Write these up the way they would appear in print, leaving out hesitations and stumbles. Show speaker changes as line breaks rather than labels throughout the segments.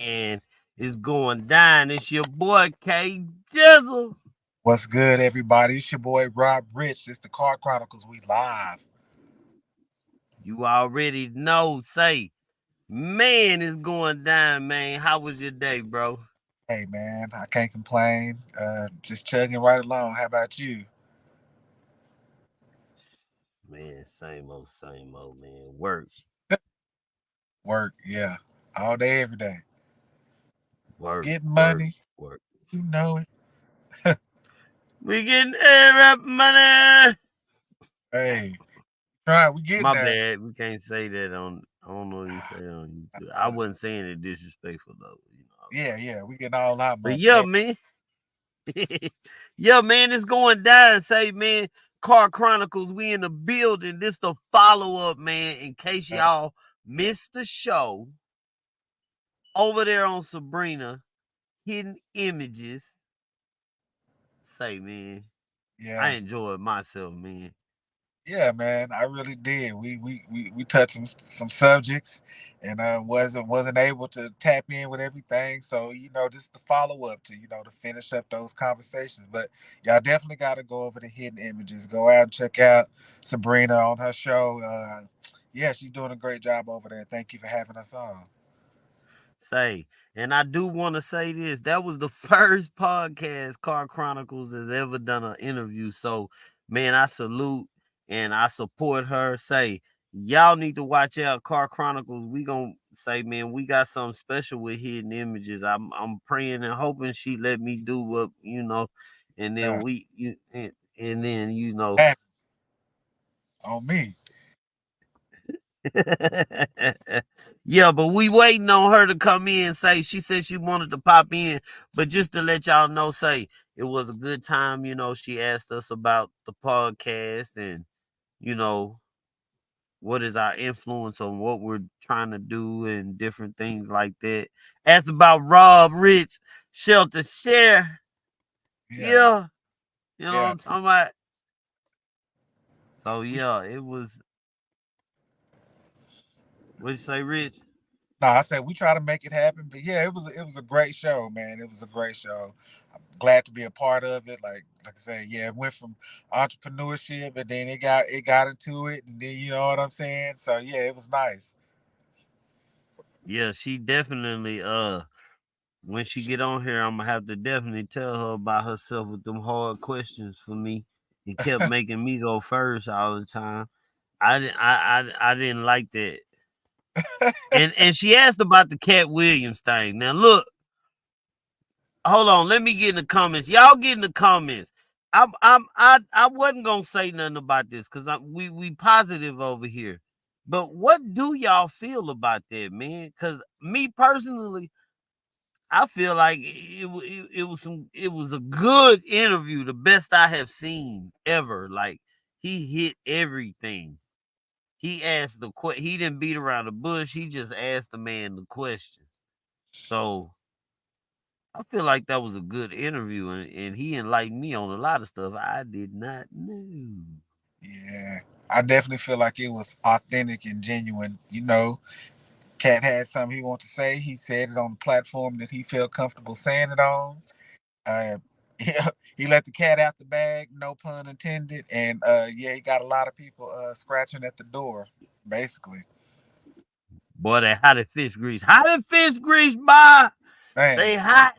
man, it's going down. It's your boy K Jizzle.
What's good, everybody? It's your boy Rob Rich. It's the Car Chronicles. We live.
You already know. Say, man, it's going down, man. How was your day, bro?
Hey, man, I can't complain. Just chugging right along. How about you?
Man, same old, man. Work,
Work, yeah, all day, every day.
work,
Getting
work,
money,
work.
you know it.
We getting air up money.
Hey, try. We getting
My
there.
bad. We can't say that on. I don't know if you say it on YouTube. I wasn't saying it disrespectful though. You know.
Yeah. We getting all our
But
money.
yeah, man. Yeah, man, it's going down. Say, man, Car Chronicles, we in the building. This the follow-up, man, in case
Uh,
y'all missed the show. Over there on Sabrina, Hidden Images. Say, man, I
yeah,
enjoyed myself, man.
yeah, man. I really did. We touched some subjects, and wasn't able to tap in with everything. So just the follow up to finish up those conversations. But y'all definitely got to go over the hidden images. Go out and check out Sabrina on her show. Yeah, she's doing a great job over there. Thank you for having us on.
Say, and I do want to say this. That was the first podcast Car Chronicles has ever done an interview. So, man, I salute and I support her. Say, y'all need to watch out Car Chronicles. We gonna say, man, we got something special with hidden images. I'm praying and hoping she let me do what, and then
Uh,
and then
hey, on me.
Yeah, but we waiting on her to come in. Say she said she wanted to pop in, but just to let y'all know, say it was a good time. She asked us about the podcast and you know what is our influence on what we're trying to do and different things like that. Asked about Rob Rich Shelter Share.
Yeah,
Yeah, you know what
yeah.
I'm talking about. So yeah, it was. What'd you say, Rich?
No, I said we try to make it happen, but yeah, it was a great show, man. It was a great show. I'm glad to be a part of it. Like I said, yeah, it went from entrepreneurship, and then it got into it, and then you know what I'm saying. So yeah, it was nice.
Yeah, she definitely when she get on here, I'm gonna have to definitely tell her about herself with them hard questions for me. It kept making me go first all the time. I didn't like that. And she asked about the Cat Williams thing. Now look, hold on, let me get in the comments. Y'all get in the comments. I wasn't gonna say nothing about this because we positive over here. But what do y'all feel about that, man? Because me personally, I feel like it was a good interview, the best I have seen ever. Like he hit everything. He asked he didn't beat around the bush. He just asked the man the questions. So I feel like that was a good interview, and he enlightened me on a lot of stuff I did not know.
Yeah, I definitely feel like it was authentic and genuine. Cat had something he wanted to say. He said it on the platform that he felt comfortable saying it on. Uh, yeah, he let the cat out the bag, no pun intended, and yeah, he got a lot of people scratching at the door, basically.
Boy, they hot at fish grease. Hot at fish grease, boy. They
Man,
hot.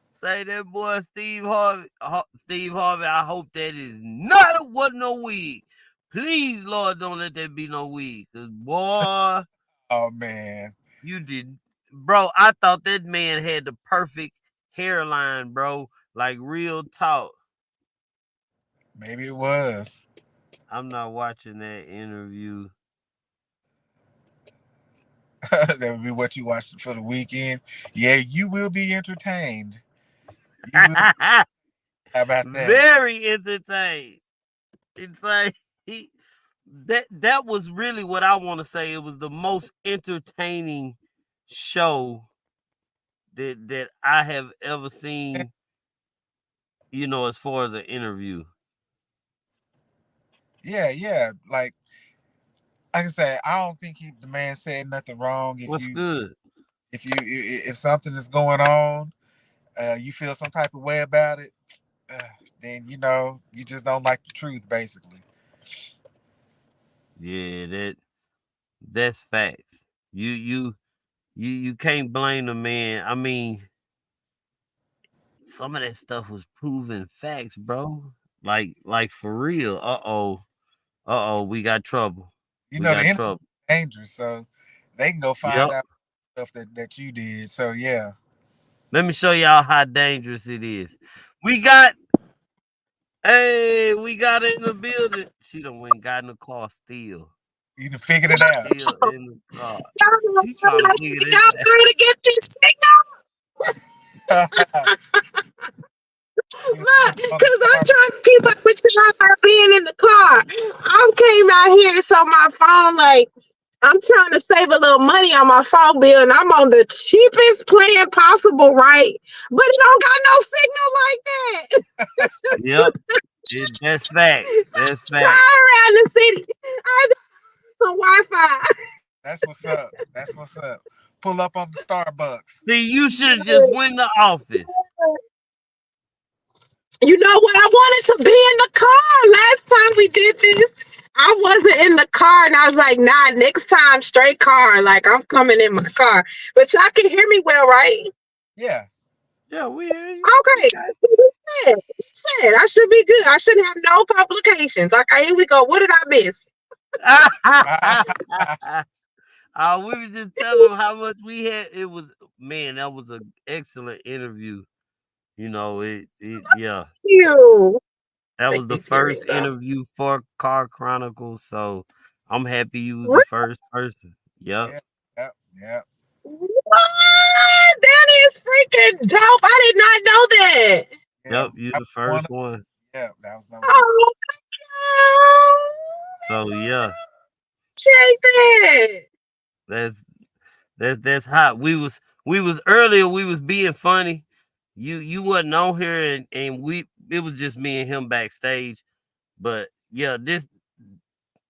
Say that boy Steve Harvey. Steve Harvey, I hope that is not what no wig. Please, Lord, don't let that be no wig. Cause boy,
oh man,
you did, bro. I thought that man had the perfect hairline, bro. Like real talk.
maybe it was.
I'm not watching that interview.
That would be what you watch for the weekend. Yeah, you will be entertained. You will. How about that?
Very entertained. It's like that was really what I want to say. It was the most entertaining show that I have ever seen, as far as an interview.
Yeah, yeah. Like like I said, I don't think the man said nothing wrong.
What's good?
If something is going on, you feel some type of way about it, uh, then you just don't like the truth, basically.
Yeah, that's facts. You can't blame the man. I mean, some of that stuff was proven facts, bro. Like for real. We got trouble. We
The
got
internet
trouble.
is dangerous, so they can go find
Yep.
out stuff that you did. So yeah,
Let me show y'all how dangerous it is. We got we got in the building. She done went and got in the car still.
you done figured it out.
Still in the car.
I'm
She trying to
like,
figure
go
this out.
through to get this
She
signal,
put it on the
because I'm
star.
trying to keep up with you by being in the car. I came out here, so my phone, like, I'm trying to save a little money on my phone bill, and I'm on the cheapest plan possible, right? But it don't got no signal like that.
Yep. That's facts.
So
That's
I
facts.
drive around the city. I got some Wi-Fi.
That's what's up. That's what's up. Pull up on the Starbucks.
See, you should have just went in the office.
You know what? I wanted to be in the car. Last time we did this, I wasn't in the car, and I was like, "Nah, next time, straight car. Like I'm coming in my car." But y'all can hear me well, right?
Yeah.
Yeah, we hear you. We
Okay.
got
She said I should be good. I shouldn't have no complications. Okay, here we go. What did I miss?
we was just telling them how much we had. It was man, that was an excellent interview. Yeah.
You.
That
Take
was the
these
first
earrings off.
interview for Car Chronicles, so I'm happy you was the first person. Yep.
Yeah. Yep. Yep.
What? That is freaking dope. I did not know that.
Yeah.
Yep, you
That
the
was one.
first one.
Yeah. That was number one.
Oh,
So yeah,
appreciate that.
that's that's hot. We was earlier, we was being funny. You wasn't on here and we it was just me and him backstage. But yeah, this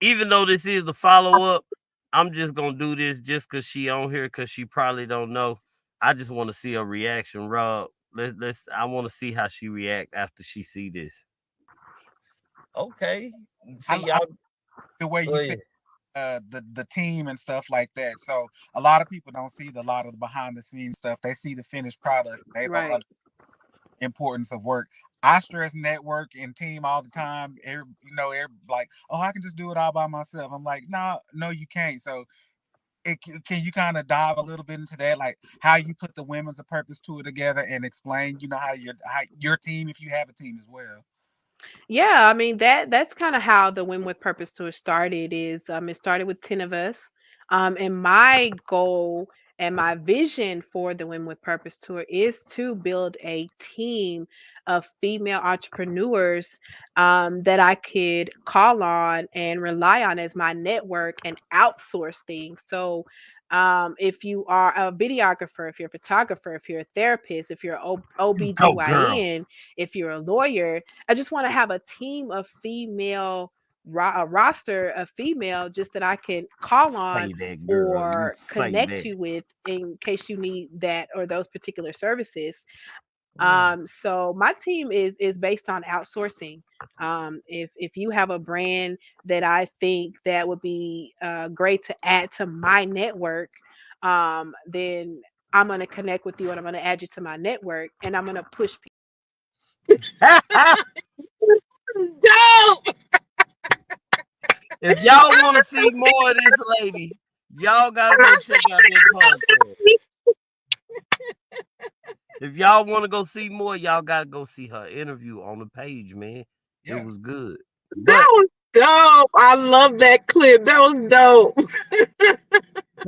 even though this is the follow-up, I'm just gonna do this just cause she on here cause she probably don't know. I just want to see her reaction, Rob. Let's I want to see how she react after she see this. Okay.
I,
See
I
y'all.
the way
Go
you said
ahead.
the team and stuff like that. So a lot of people don't see a lot of the behind the scenes stuff. They see the finished product. They don't
Right.
understand the importance of work. I stress network and team all the time. Every, like, oh, I can just do it all by myself. I'm like, no, no, you can't. So can you kind of dive a little bit into that, like how you put the women's of purpose tour together and explain, how your team, if you have a team as well.
Yeah, I mean that's kind of how the Win with Purpose tour started. Is it started with 10 of us, and my goal and my vision for the Win with Purpose tour is to build a team of female entrepreneurs that I could call on and rely on as my network and outsource things. So. If you are a videographer, if you're a photographer, if you're a therapist, if you're
You go, girl.
OBGYN, if you're a lawyer, I just want to have a team of female, a roster of female, just that I can call on
Say that, girl. You
or
say
connect
that.
you with in case you need that or those particular services.
Mm.
So my team is based on outsourcing. If you have a brand that I think that would be great to add to my network, then I'm gonna connect with you and I'm gonna add you to my network and I'm gonna push.
Dope.
If y'all want to see more of this lady, y'all gotta go check out that podcast. If y'all want to go see more, y'all gotta go see her interview on the page, man. It
Yeah.
was good.
That
But
was dope. I love that clip. That was dope.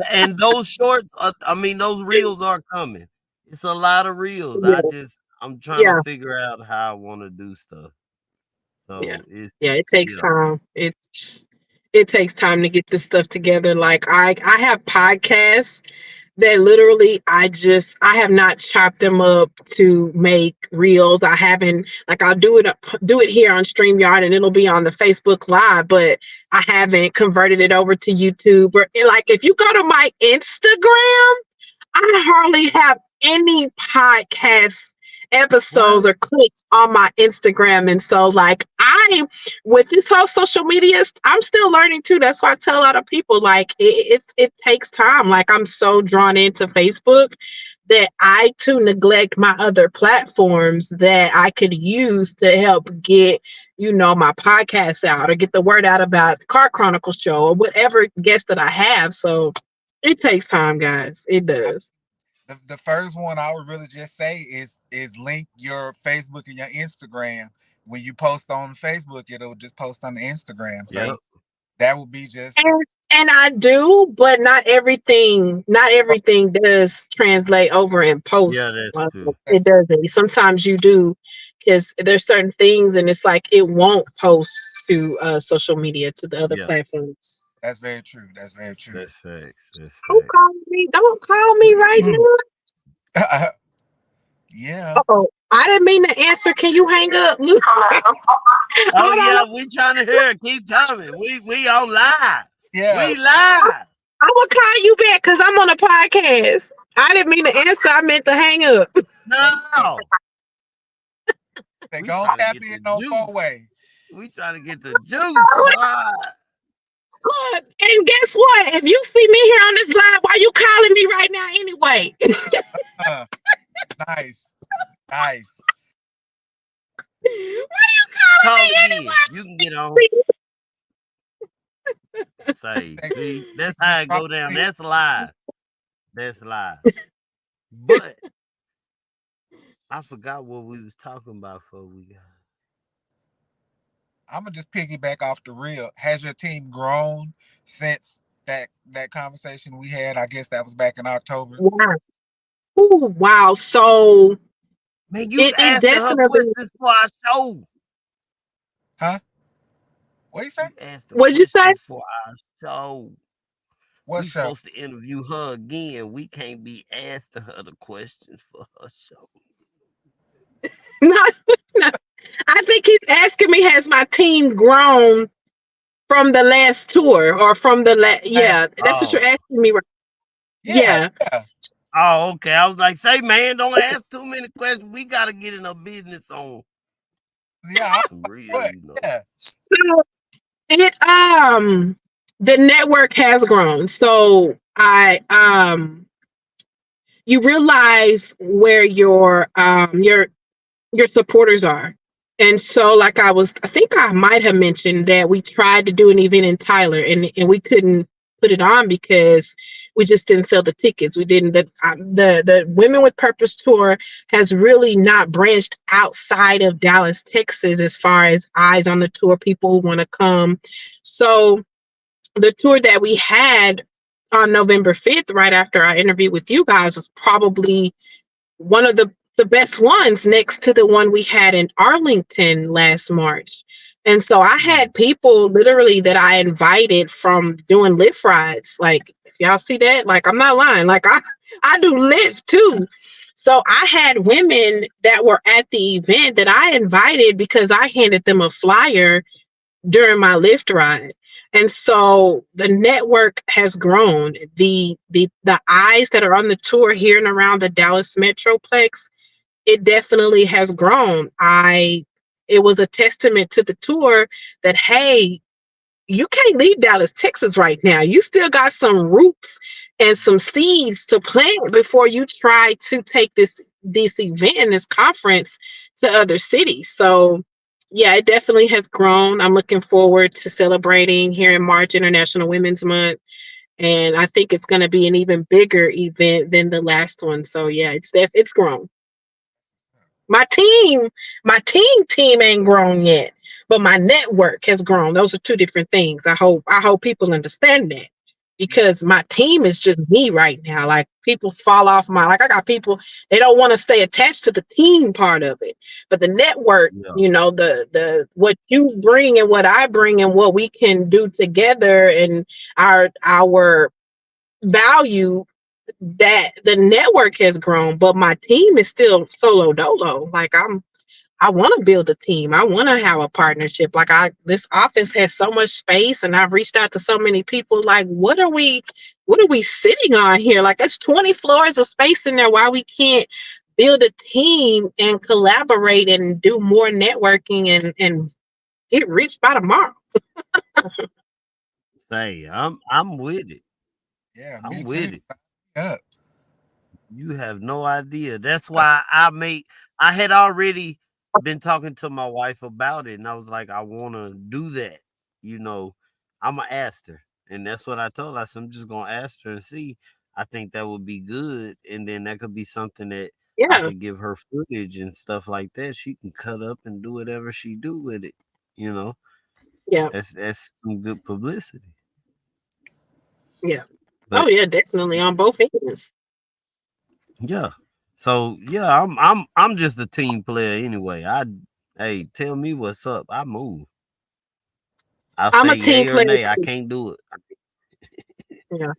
and those shorts, I mean, those reels are coming. It's a lot of reels.
Yeah,
I'm trying to
yeah,
figure out how I want to do stuff.
yeah,
So it's
yeah. It takes
yeah.
time. It takes time to get this stuff together. Like I have podcasts that literally I have not chopped them up to make reels. I haven't, like, I'll do it here on StreamYard and it'll be on the Facebook Live, but I haven't converted it over to YouTube. Or like, if you go to my Instagram, I hardly have any podcast episodes
What?
or clips on my Instagram. And so, like, with this whole social media, I'm still learning too. That's why I tell a lot of people, like, it takes time. Like, I'm so drawn into Facebook that I too neglect my other platforms that I could use to help get, my podcast out or get the word out about the Car Chronicles show or whatever guest that I have. So it takes time, guys. It does.
The first one I would really just say is link your Facebook and your Instagram. When you post on Facebook, it'll just post on the Instagram. So
Yep.
that would be just
And I do, but not everything does translate over and
Yeah,
post.
that's true.
It doesn't. Sometimes you do, because there's certain things, and it's like it won't post to social media, to the other
Yeah,
platforms.
that's very true. That's very true.
that's facts. That's
Don't
facts.
call me. Don't call me right now.
Yeah.
Oh, I didn't mean to answer. Can you hang up?
Oh
Hold on.
yeah, we trying to hear it. Keep coming. We on live.
Yeah.
We live.
I'm gonna call you back because I'm on a podcast. I didn't mean to answer. I meant to hang up.
No.
They
We
gon'
trying to
tap
get
in
the
on four
juice.
way.
We trying to get the juice, boy.
Look, and guess what? If you see me here on this live, why you calling me right now anyway?
Uh, nice. Nice.
Why you calling
Call
me
again. You can get on. Say,
Thank
see, that's how it go down.
you.
That's live. That's live. But I forgot what we was talking about before we got.
I'm gonna just piggyback off the real. Has your team grown since that conversation we had? I guess that was back in October.
Wow. Ooh, wow. So
Man, you
it
asking her
definitely.
questions for our show.
Huh? What do you say?
You asked the
What'd you say?
questions for our show.
What
We
show?
supposed to interview her again. We can't be asking her the questions for her show.
No, no. I think he's asking me, has my team grown from the last tour or from the last?
Last,
Yeah, that's what you're
Oh.
asking me. Right?
yeah,
Yeah.
yeah,
Oh, okay. I was like, say, man, don't ask too many questions. We gotta get in a business on
yeah.
some real,
What? Yeah.
So it the network has grown. So you realize where your supporters are. And so, like, I think I might have mentioned that we tried to do an event in Tyler, and we couldn't put it on because we just didn't sell the tickets. We didn't. The Women with Purpose tour has really not branched outside of Dallas, Texas, as far as eyes on the tour, people who want to come. So the tour that we had on November 5th, right after our interview with you guys, was probably one of the best ones, next to the one we had in Arlington last March. And so I
Mm.
had people literally that I invited from doing Lyft rides. Like, if y'all see that, like, I'm not lying. Like, I do Lyft too. So I had women that were at the event that I invited because I handed them a flyer during my Lyft ride. And so the network has grown. The eyes that are on the tour here and around the Dallas Metroplex, it definitely has grown. It was a testament to the tour that, hey, you can't leave Dallas, Texas right now. You still got some roots and some seeds to plant before you try to take this event, this conference, to other cities. So yeah, it definitely has grown. I'm looking forward to celebrating here in March, International Women's Month. And I think it's going to be an even bigger event than the last one. So yeah, it's grown. My team, my team ain't grown yet, but my network has grown. Those are two different things. I hope people understand that,
Yeah.
because my team is just me right now. Like, people fall off like, I got people, they don't want to stay attached to the team part of it. But the network,
Yeah.
the what you bring and what I bring and what we can do together, and our value that the network has grown, but my team is still solo dolo. Like I want to build a team. I want to have a partnership. Like this office has so much space and I've reached out to so many people. Like, what are we sitting on here? Like it's 20 floors of space in there. Why we can't build a team and collaborate and do more networking and get rich by tomorrow?
Say, I'm with it.
Yeah, me
I'm
too.
with it.
Up.
You have no idea. That's why I had already been talking to my wife about it, and I was like, I want to do that. You know, I'm gonna ask her, and that's what I told her. I said, I'm just gonna ask her and see. I think that would be good, and then that could be something that I
Yeah,
could give her footage and stuff like that. She can cut up and do whatever she do with it. You know,
yeah,
that's some good publicity.
yeah. Oh
But
yeah, definitely on both ends.
yeah. So yeah, I'm just a team player anyway. Hey, tell me what's up. I move. I'll
I'm
say
a team
yay or
player
nay. I
too.
can't do it.
Yeah.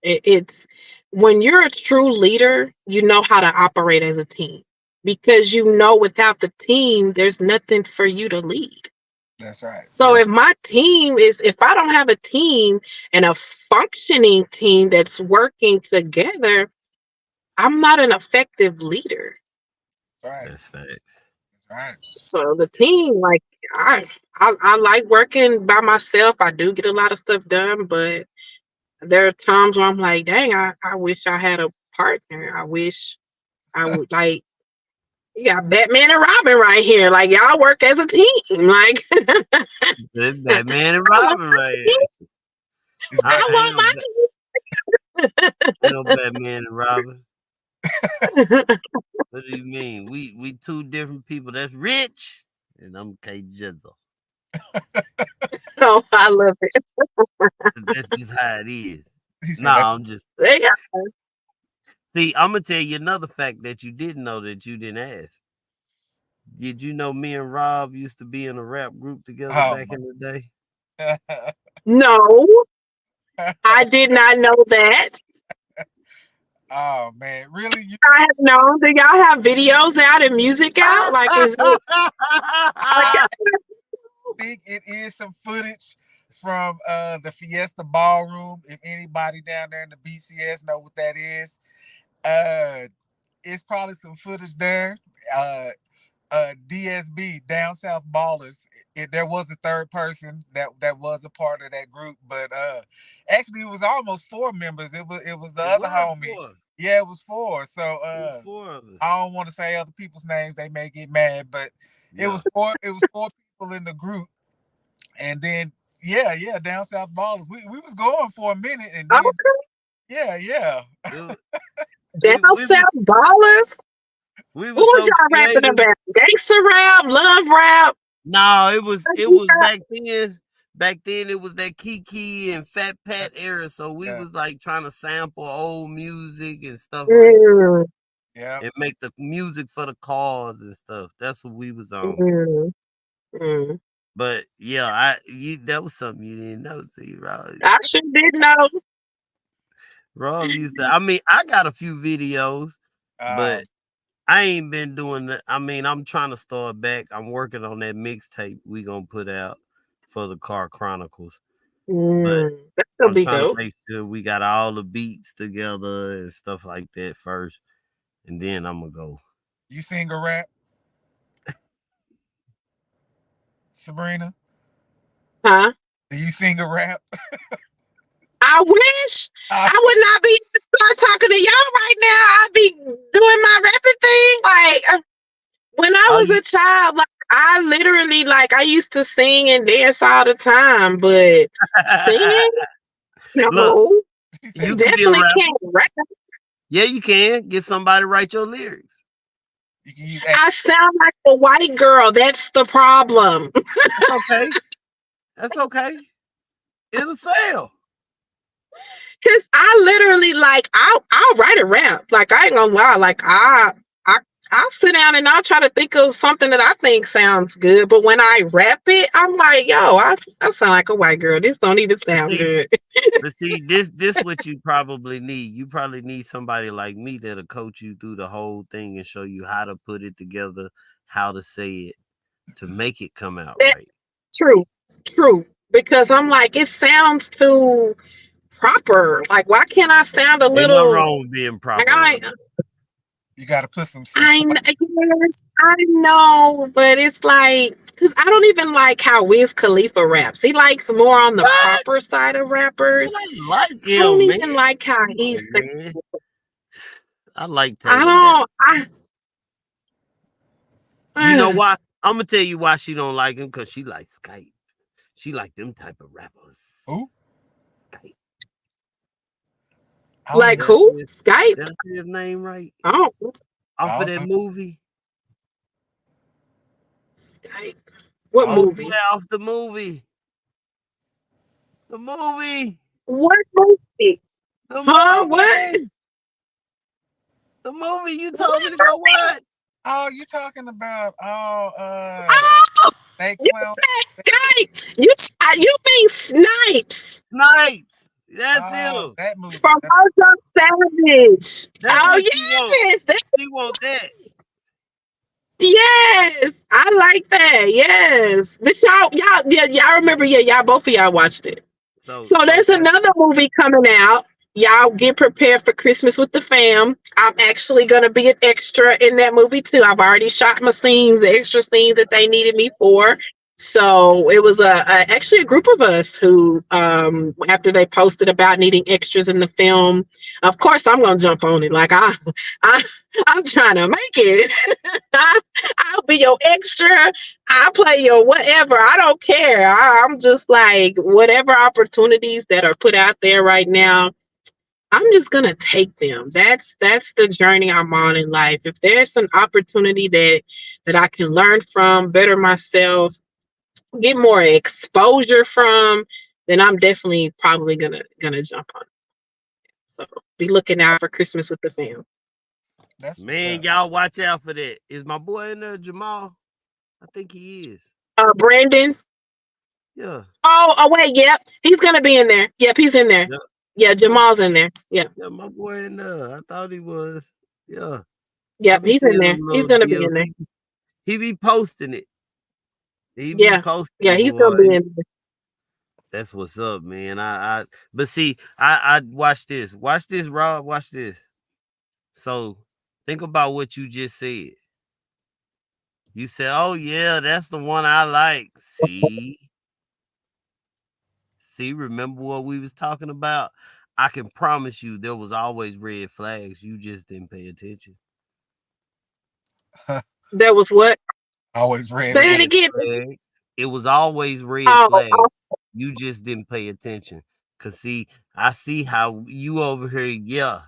It's when you're a true leader, you know how to operate as a team because you know without the team, there's nothing for you to lead.
That's right.
So
Yeah,
if I don't have a team and a functioning team that's working together, I'm not an effective leader.
That's right.
that's facts.
That's right.
So the team, like I, I like working by myself. I do get a lot of stuff done, but there are times where I'm like, dang, I wish I had a partner. I wish I would like you got Batman and Robin right here. Like y'all work as a team. Like
That's Batman and
I want
Robin right here.
It's
I,
Batman.
I
I
ain't no
want
ain't no Batman and Robin.
my
What do you mean? We two different people. That's Rich, and I'm K Jizzle.
Oh, I love it.
That's just how it is.
He said that's
Nah, I'm just
They got
see. I'm gonna tell you another fact that you didn't know that you didn't ask. Did you know me and Rob used to be in a rap group together
oh
back in the day?
my.
no, I did not know that.
Oh man, really? You
I have known. Do y'all have videos out and music out? Like, is it like
I think it is some footage from the Fiesta Ballroom. If anybody down there in the BCS know what that is, uh, it's probably some footage there. Uh, DSB Down South Ballers. There was a third person that was a part of that group, but actually it was almost four members. It was the
It
other
was
homie.
4.
Yeah, it was four. So
It was 4 of us.
I don't want to say other people's names; they may get mad. But it
Yeah.
was four. It was four people in the group, and then yeah, Down South Ballers. We was going for a minute, and then
okay?
yeah.
It was, we
Down
we was
south ballers.
we
What
was
was
so
y'all rapping
creative.
about? Gangster rap, love rap.
No, it was back then. Back then it was that Kiki and Fat Pat era. So we
Yeah,
was like trying to sample old music and stuff like
Mm,
yeah.
and make the music for the cars and stuff. That's what we was on.
mm, mm.
But yeah, that was something you didn't know. See,
I sure did know.
Rob used to. I mean, I got a few videos,
Uh,
but I ain't been doing that. I mean, I'm trying to start back. I'm working on that mixtape we gonna put out for the Car Chronicles. But
That's gonna
I'm
be
trying to
dope.
make sure we got all the beats together and stuff like that first, and then I'm gonna go.
you sing a rap, Sabrina?
Huh?
Do you sing a rap?
I wish
Uh,
I would not be talking to y'all right now. I'd be doing my rapping thing. Like when I
Oh,
was a child, like I literally like I used to sing and dance all the time, but singing,
look,
no,
she said
you
no.
can be a
definitely
rapper.
can't rap.
Yeah, you can get somebody to write your lyrics.
You can use
I sound like a white girl. That's the problem.
That's okay. That's okay. It'll sell.
Cause I literally like I'll write a rap. Like I ain't gonna lie. Like I I'll sit down and I'll try to think of something that I think sounds good. But when I rap it, I'm like, yo, I sound like a white girl. This don't even
But
sound
see,
good.
this what you probably need. You probably need somebody like me that'll coach you through the whole thing and show you how to put it together, how to say it to make it come out
That's
right.
true. True. Because I'm like, it sounds too proper. Like, why can't I sound a
Ain't nothing
little
wrong with being
like
proper though.
You got to put some
I
swag.
yes, I know, but it's like because I don't even like how Wiz Khalifa raps. He likes more on the
What?
proper side of
Man,
rappers.
I like
I don't
him, man.
even like how
Come
he's.
on, man. I like
I
Taylor Gang.
don't.
You know
I
why? I'm gonna tell you why she don't like him, because she likes Skype. She like them type of
Who?
rappers. Skype.
I don't
like
even.
Did I
who?
say
Skype.
did I say his name right?
I don't.
Off
I
of
don't
that
know.
movie.
Skype. What
Oh
movie?
yeah, off the movie. The movie.
What movie?
The
Huh? What?
movie. The movie you
What
told me to go watch.
Oh, you talking about
Oh,
Snake
you
Clown?
said Skype. You mean Snipes
Snipes. That's
Oh,
him.
that movie.
from Mojo Savage.
That's
Oh
what she want.
yes,
She want that.
yes, I like that. Yes, this y'all remember? Yeah, y'all both of y'all watched it.
So
So
so
there's
like
another movie coming out. Y'all get prepared for Christmas with the fam. I'm actually gonna be an extra in that movie too. I've already shot my scenes, the extra scenes that they needed me for. So it was actually a group of us who, after they posted about needing extras in the film, of course I'm gonna jump on it. Like I, I'm trying to make it. I'll be your extra. I play your whatever. I don't care. I'm just like whatever opportunities that are put out there right now. I'm just gonna take them. That's the journey I'm on in life. If there's an opportunity that I can learn from, better myself, get more exposure from, then I'm definitely probably gonna jump on it. So be looking out for Christmas with the fam.
That's what's
man,
up.
y'all watch out for that. Is my boy in there, Jamal? I think he is.
Brandon.
Yeah.
Oh wait, yep, he's gonna be in there. Yep, he's in there.
Yeah.
Yeah,
Yeah.
Jamal's in there. Yep,
Yeah, my boy in there. I thought he was. Yeah. I
yep,
be
he's in
seeing
there.
them
He's
little
gonna be in
deals.
there.
He be posting it. He be
Yeah,
posting
yeah,
it,
he's gonna be
boy.
in there.
That's what's up, man. But see, I watch this. Watch this, Rob. Watch this. So think about what you just said. You said, "Oh yeah, that's the one I like." See, remember what we was talking about? I can promise you there was always red flags. You just didn't pay attention.
There was what?
Always red
Say it
flag.
Red
again.
flags. It was always red
Oh,
flags. You just didn't pay attention. Cause see, I see how you over here, yeah.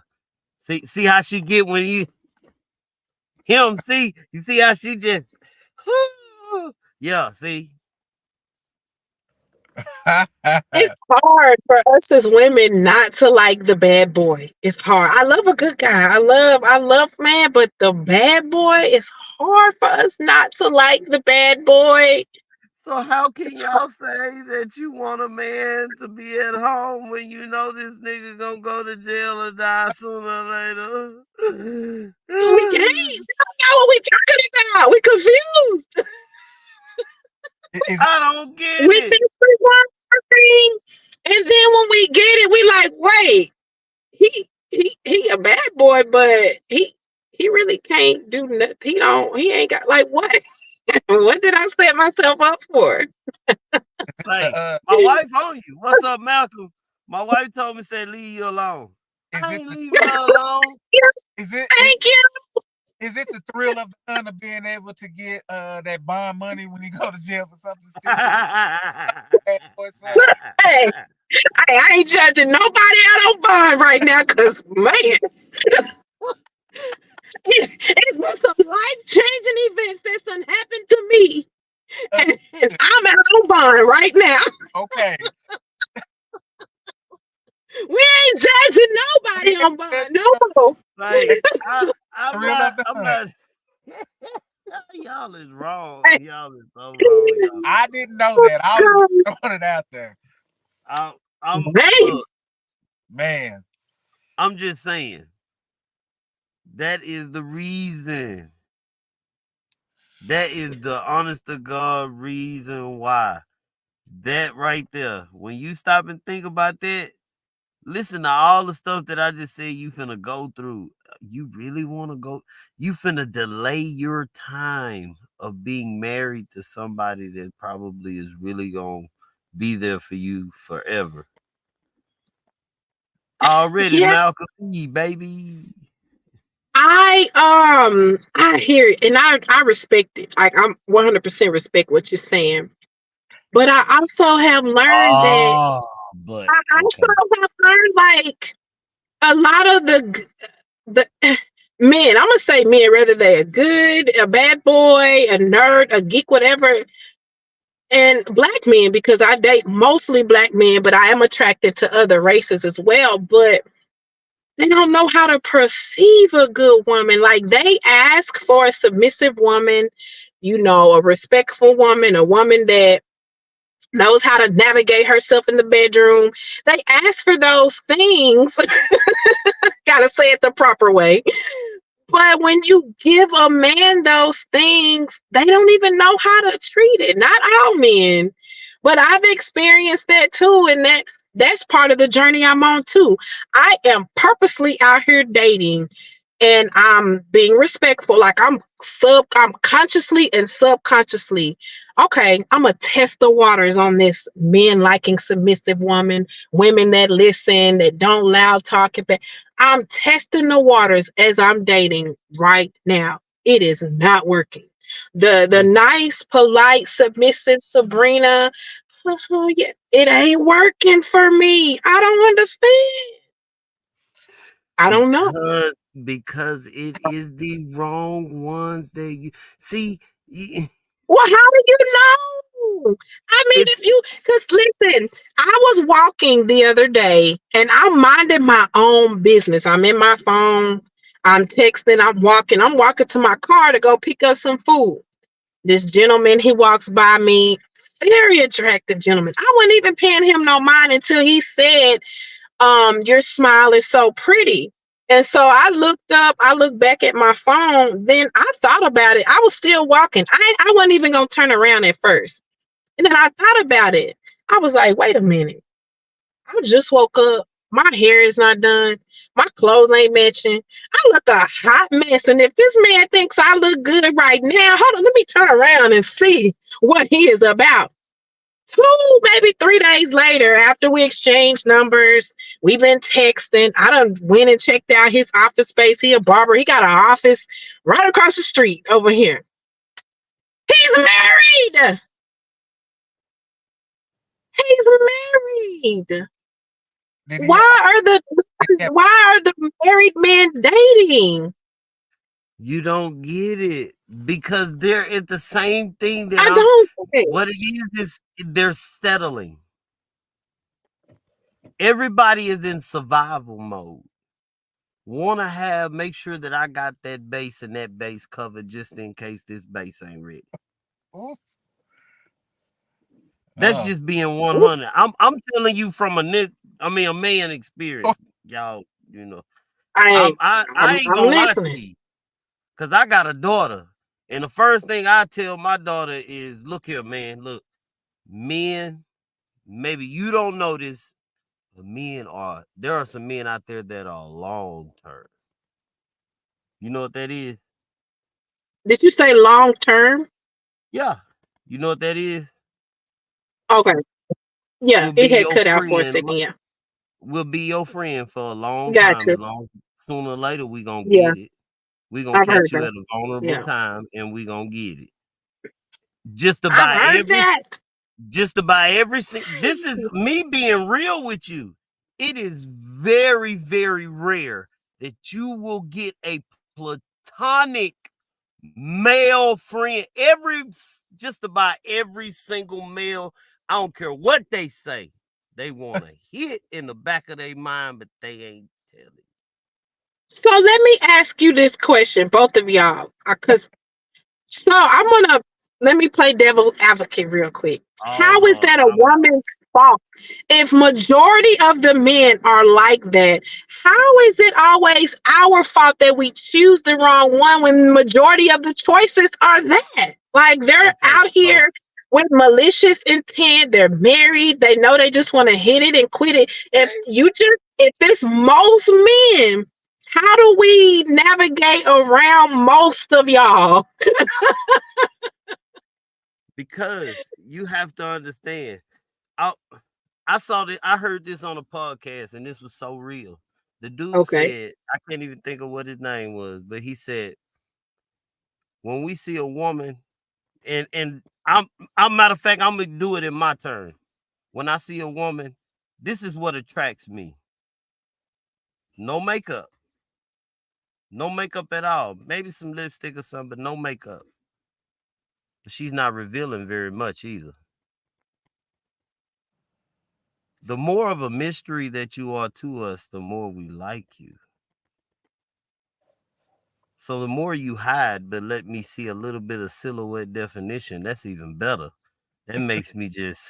See how she get when you him, see? You see how she just yeah, see?
it's hard for us as women not to like the bad boy. It's hard. I love a good guy. I love man, but the bad boy, it's hard for us not to like the bad boy.
So how can
It's hard.
y'all say that you want a man to be at home when you know this nigga gonna go to jail or die sooner or later?
We gay. We don't know what we talking about. We confused.
Is
I don't get
We
it.
think we want thing, and then when we get it, we like, wait, he a bad boy, but he really can't do nothing. He ain't got like what? What did I set myself up for?
Say,
the
my wife on you. What's up, Malcolm? My wife told me, say, leave you alone.
is
I
it
ain't
the
leaving her alone.
is it is,
Thank you.
is it the thrill of the honor being able to get that bond money when you go to jail for something stupid? Bad boys for us.
Hey, I ain't judging nobody out on bond right now, cause man, it's been some life changing events that's done happened to me, and
Understood.
I'm out on bond right now.
Okay.
We ain't judging
We
nobody
ain't
on
judging
bond, no more.
like,
the thrill of the
I'm
hunt.
not. Y'all is wrong. Y'all is so wrong, y'all.
I didn't know that. I was just throwing it out there.
I, I'm
Man,
look.
Man.
I'm just saying that is the reason. That is the honest to God reason why. That right there. When you stop and think about that, listen to all the stuff that I just said you finna go through. You really want to go? You finna delay your time of being married to somebody that probably is really gonna be there for you forever. Already,
yeah,
Malcolm E, baby.
I hear it and I respect it. Like I'm 100% respect what you're saying. But I also have learned that
Oh, but
I
okay.
also have learned like a lot of the men, I'm gonna say men, whether they're good, a bad boy, a nerd, a geek, whatever, and black men, because I date mostly black men, but I am attracted to other races as well. But they don't know how to perceive a good woman. Like they ask for a submissive woman, a respectful woman, a woman that knows how to navigate herself in the bedroom. They ask for those things. Gotta say it the proper way. But when you give a man those things, they don't even know how to treat it. Not all men, but I've experienced that too, and that's part of the journey I'm on too. I am purposely out here dating and I'm being respectful. Like I'm consciously and subconsciously, okay, I'm gonna test the waters on this men liking submissive women that listen, that don't loud talk. I'm testing the waters as I'm dating right now. It is not working. The
Mm.
nice, polite, submissive Sabrina, yeah, it ain't working for me. I don't understand. I don't know.
Because it is the wrong ones that you see.
Well, how do you know? I mean,
It's
because listen, I was walking the other day and I'm minding my own business. I'm in my phone, I'm texting, I'm walking to my car to go pick up some food. This gentleman, he walks by me, very attractive gentleman. I wasn't even paying him no mind until he said, your smile is so pretty. And so I looked back at my phone, then I thought about it. I was still walking. I wasn't even gonna turn around at first. And then I thought about it. I was like, wait a minute. I just woke up. My hair is not done. My clothes ain't matching. I look a hot mess. And if this man thinks I look good right now, hold on, let me turn around and see what he is about. 2, maybe 3 days later, after we exchanged numbers, we've been texting. I done went and checked out his office space. He a barber. He got an office right across the street over here. He's married. He's married.
Did he
Why are the
did he have,
why are the married men dating?
you don't get it because they're at the same thing that
I
I'm.
don't think.
What it is they're settling. Everybody is in survival mode. Want to make sure that I got that base and that base covered just in case this base ain't ready.
ooh,
That's
oh,
just being 100. I'm telling you from a man experience, y'all. You know,
I
I ain't
I'm
gonna lie to
listening.
you because I got a daughter, and the first thing I tell my daughter is, "Look here, man. Look, men. Maybe you don't know this, but there are some men out there that are long term. You know what that is?
Did you say long term?
Yeah, you know what that is?
Okay. Yeah,
Will be
it had
your
cut out for a
friend.
second. Yeah.
Will be your friend for a long time.
Gotcha.
As long as sooner or later we gonna
Yeah,
get it. We gonna
I've
catch
heard
you
that.
at a vulnerable
Yeah.
time, and we gonna get it. Just
I've
about
heard
every,
that.
This is me being real with you. It is very, very rare that you will get a platonic male friend. Just about every single male. I don't care what they say. They want to hit in the back of their mind, but they ain't telling.
So let me ask you this question, both of y'all, because So I'm gonna let me play devil's advocate real quick.
Oh
How is
Lord,
that a
I'm
woman's fault? If majority of the men are like that, how is it always our fault that we choose the wrong one when majority of the choices are that? Like they're
okay.
out
So
here with malicious intent. They're married. They know they just want to hit it and quit it. If it's most men, how do we navigate around most of y'all?
because you have to understand, I I saw that I heard this on a podcast and this was so real. The dude
Okay.
said, I can't even think of what his name was, but he said, when we see a woman, and I'm matter of fact, I'm gonna do it in my turn. When I see a woman, this is what attracts me. No makeup. No makeup at all. Maybe some lipstick or something, but no makeup. But she's not revealing very much either. The more of a mystery that you are to us, the more we like you. So the more you hide, but let me see a little bit of silhouette definition, that's even better. That makes me just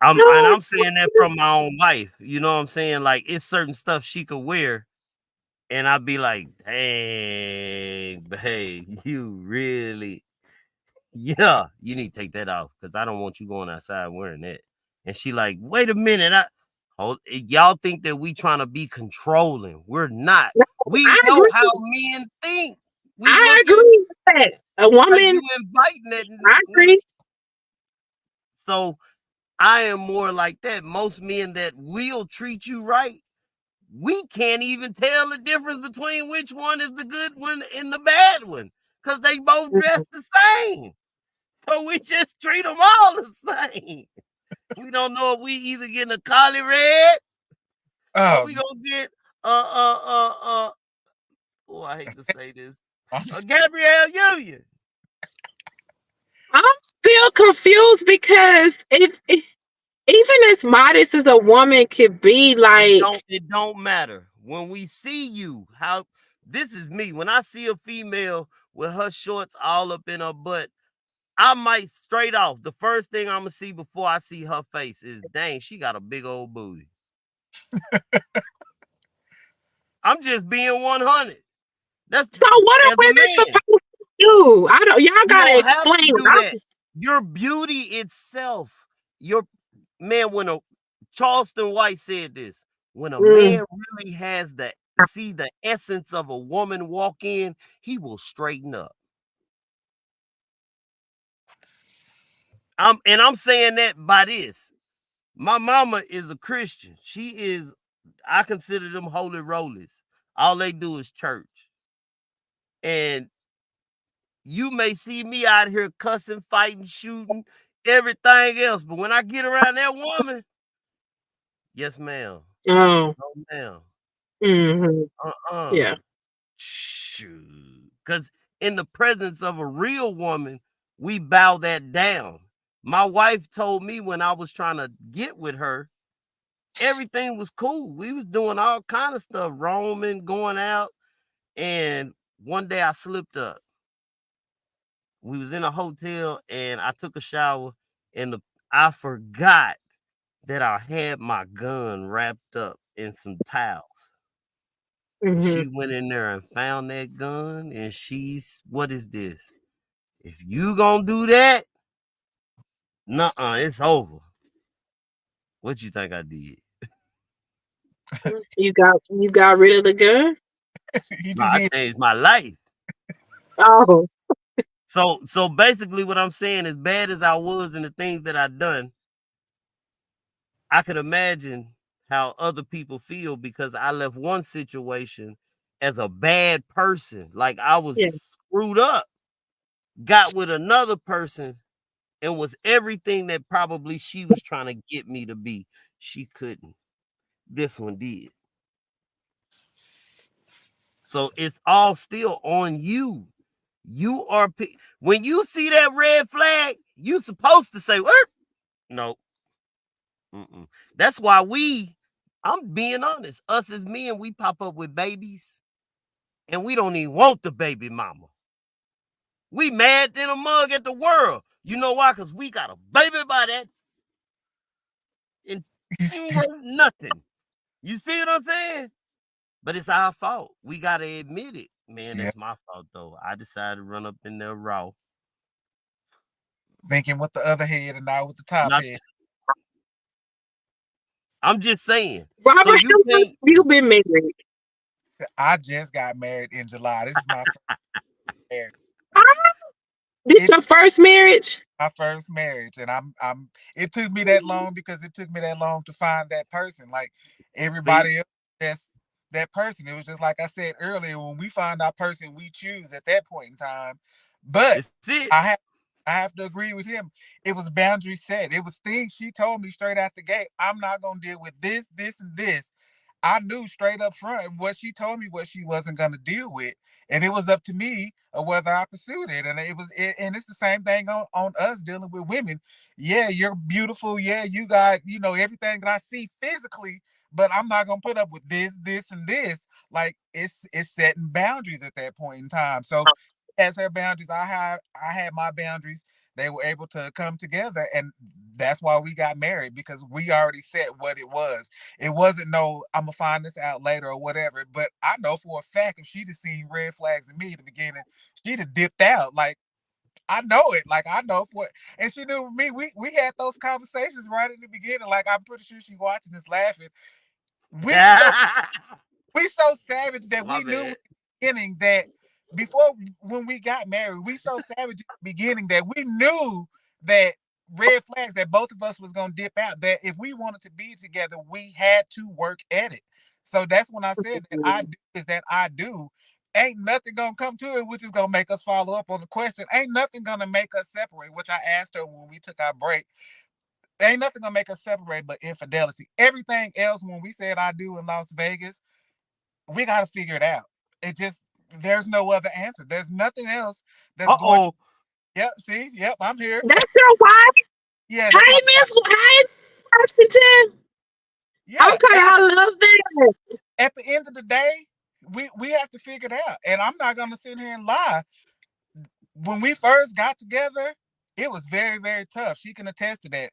No,
I'm saying that from my own wife. You know what I'm saying? Like it's certain stuff she could wear, and I'd be like, dang, babe, you really, yeah, you need to take that off because I don't want you going outside wearing that. And she like, wait a minute, y'all think that we trying to be controlling. We're not.
no,
We
I
know how
agree.
men think. We
I
looking,
agree with that. A
it's like
woman,
you inviting that.
I agree.
So I am more like that. Most men that will treat you right, we can't even tell the difference between which one is the good one and the bad one because they both dress the same. So we just treat them all the same. We don't know if we either getting a collie red or
Um,
we gonna get oh, I hate to say this, a Gabrielle Union.
I'm still confused because if even as modest as a woman could be, like,
It don't matter. When we see you, how this is me. When I see a female with her shorts all up in her butt, I might straight off. The first thing I'm gonna see before I see her face is dang, she got a big old booty. I'm just being 100. That's
so what are
as a
women
man.
supposed to do? I don't. Y'all
You
gotta
don't have to
explain.
do that. Your beauty itself, your man, when a Charleston White said this, when a
Mm,
man really has the see the essence of a woman walk in, he will straighten up. I'm saying that by this. My mama is a Christian. She is, I consider them holy rollers. All they do is church. And you may see me out here cussing, fighting, shooting, everything else. But when I get around that woman, yes, ma'am.
oh.
No, ma'am.
Hmm.
Uh-uh.
Yeah.
Shoot. Because in the presence of a real woman, we bow that down. My wife told me when I was trying to get with her, everything was cool. We was doing all kind of stuff, roaming, going out. And one day I slipped up. We was in a hotel and I took a shower and I forgot that I had my gun wrapped up in some towels. And
Hmm.
she went in there and found that gun and she's, what is this? If you gonna do that, nuh-uh, it's over. What you think I did?
You got rid of the gun.
he
No,
just
I
hit.
changed my life.
Oh.
So basically what I'm saying, as bad as I was and the things that I done, I could imagine how other people feel because I left one situation as a bad person. Like I was
Yeah.
screwed up, got with another person and was everything that probably she was trying to get me to be. She couldn't. This one did. So it's all still on you. You are when you see that red flag, you supposed to say, "What? No." Mm-mm. That's why I'm being honest. Us as men, we pop up with babies, and we don't even want the baby mama. We mad than a mug at the world. You know why? Because we got a baby by that and ain't worth nothing. You see what I'm saying? But it's our fault. We gotta admit it. Man,
Yeah,
that's my fault though. I decided to run up in there raw.
thinking with the other head and not with the top
Not
head.
I'm just saying. So
Robert,
you
how long
can't
have you been married?
I just got married in July. This is my first marriage.
Ah, this
It
your first marriage?
my first marriage, and I'm. It took me that long because it took me that long to find that person. Like
see,
everybody else, just that person. It was just like I said earlier when we find our person we choose at that point in time. But
it's it.
I have. I have to agree with him. It was boundaries set. It was things she told me straight out the gate. I'm not gonna deal with this, this, and this. I knew straight up front what she told me what she wasn't going to deal with, and it was up to me of whether I pursued it. And and it's the same thing on us dealing with women. Yeah, you're beautiful. Yeah, you got everything that I see physically, but I'm not gonna put up with this, this, and this. Like it's setting boundaries at that point in time. So as her boundaries, I had my boundaries. They were able to come together, and that's why we got married because we already set what it was. It wasn't no, I'm gonna find this out later or whatever. But I know for a fact if she'd have seen red flags in me at the beginning, she'd have dipped out. Like I know it. Like I know for and she knew me. We had those conversations right in the beginning. Like I'm pretty sure she watching this laughing. We so we so savage that
My
we knew in
bad.
the beginning that before when we got married, we so savage in the beginning that we knew that red flags that both of us was gonna dip out. That if we wanted to be together, we had to work at it. So that's when I said that I do is that I do. Ain't nothing gonna come to it, which is gonna make us follow up on the question. Ain't nothing gonna make us separate, which I asked her when we took our break. Ain't nothing gonna make us separate but infidelity. Everything else, when we said I do in Las Vegas, we got to figure it out. It just there's no other answer. There's nothing else that's
Uh
going to.
oh.
Yep. See. Yep. I'm here.
That's your wife?
Yeah. That's my.
Hey, Miss, hey, Washington.
Yeah.
Okay, I love that.
At the end of the day, we have to figure it out. And I'm not gonna sit here and lie. When we first got together, it was very very tough. She can attest to that.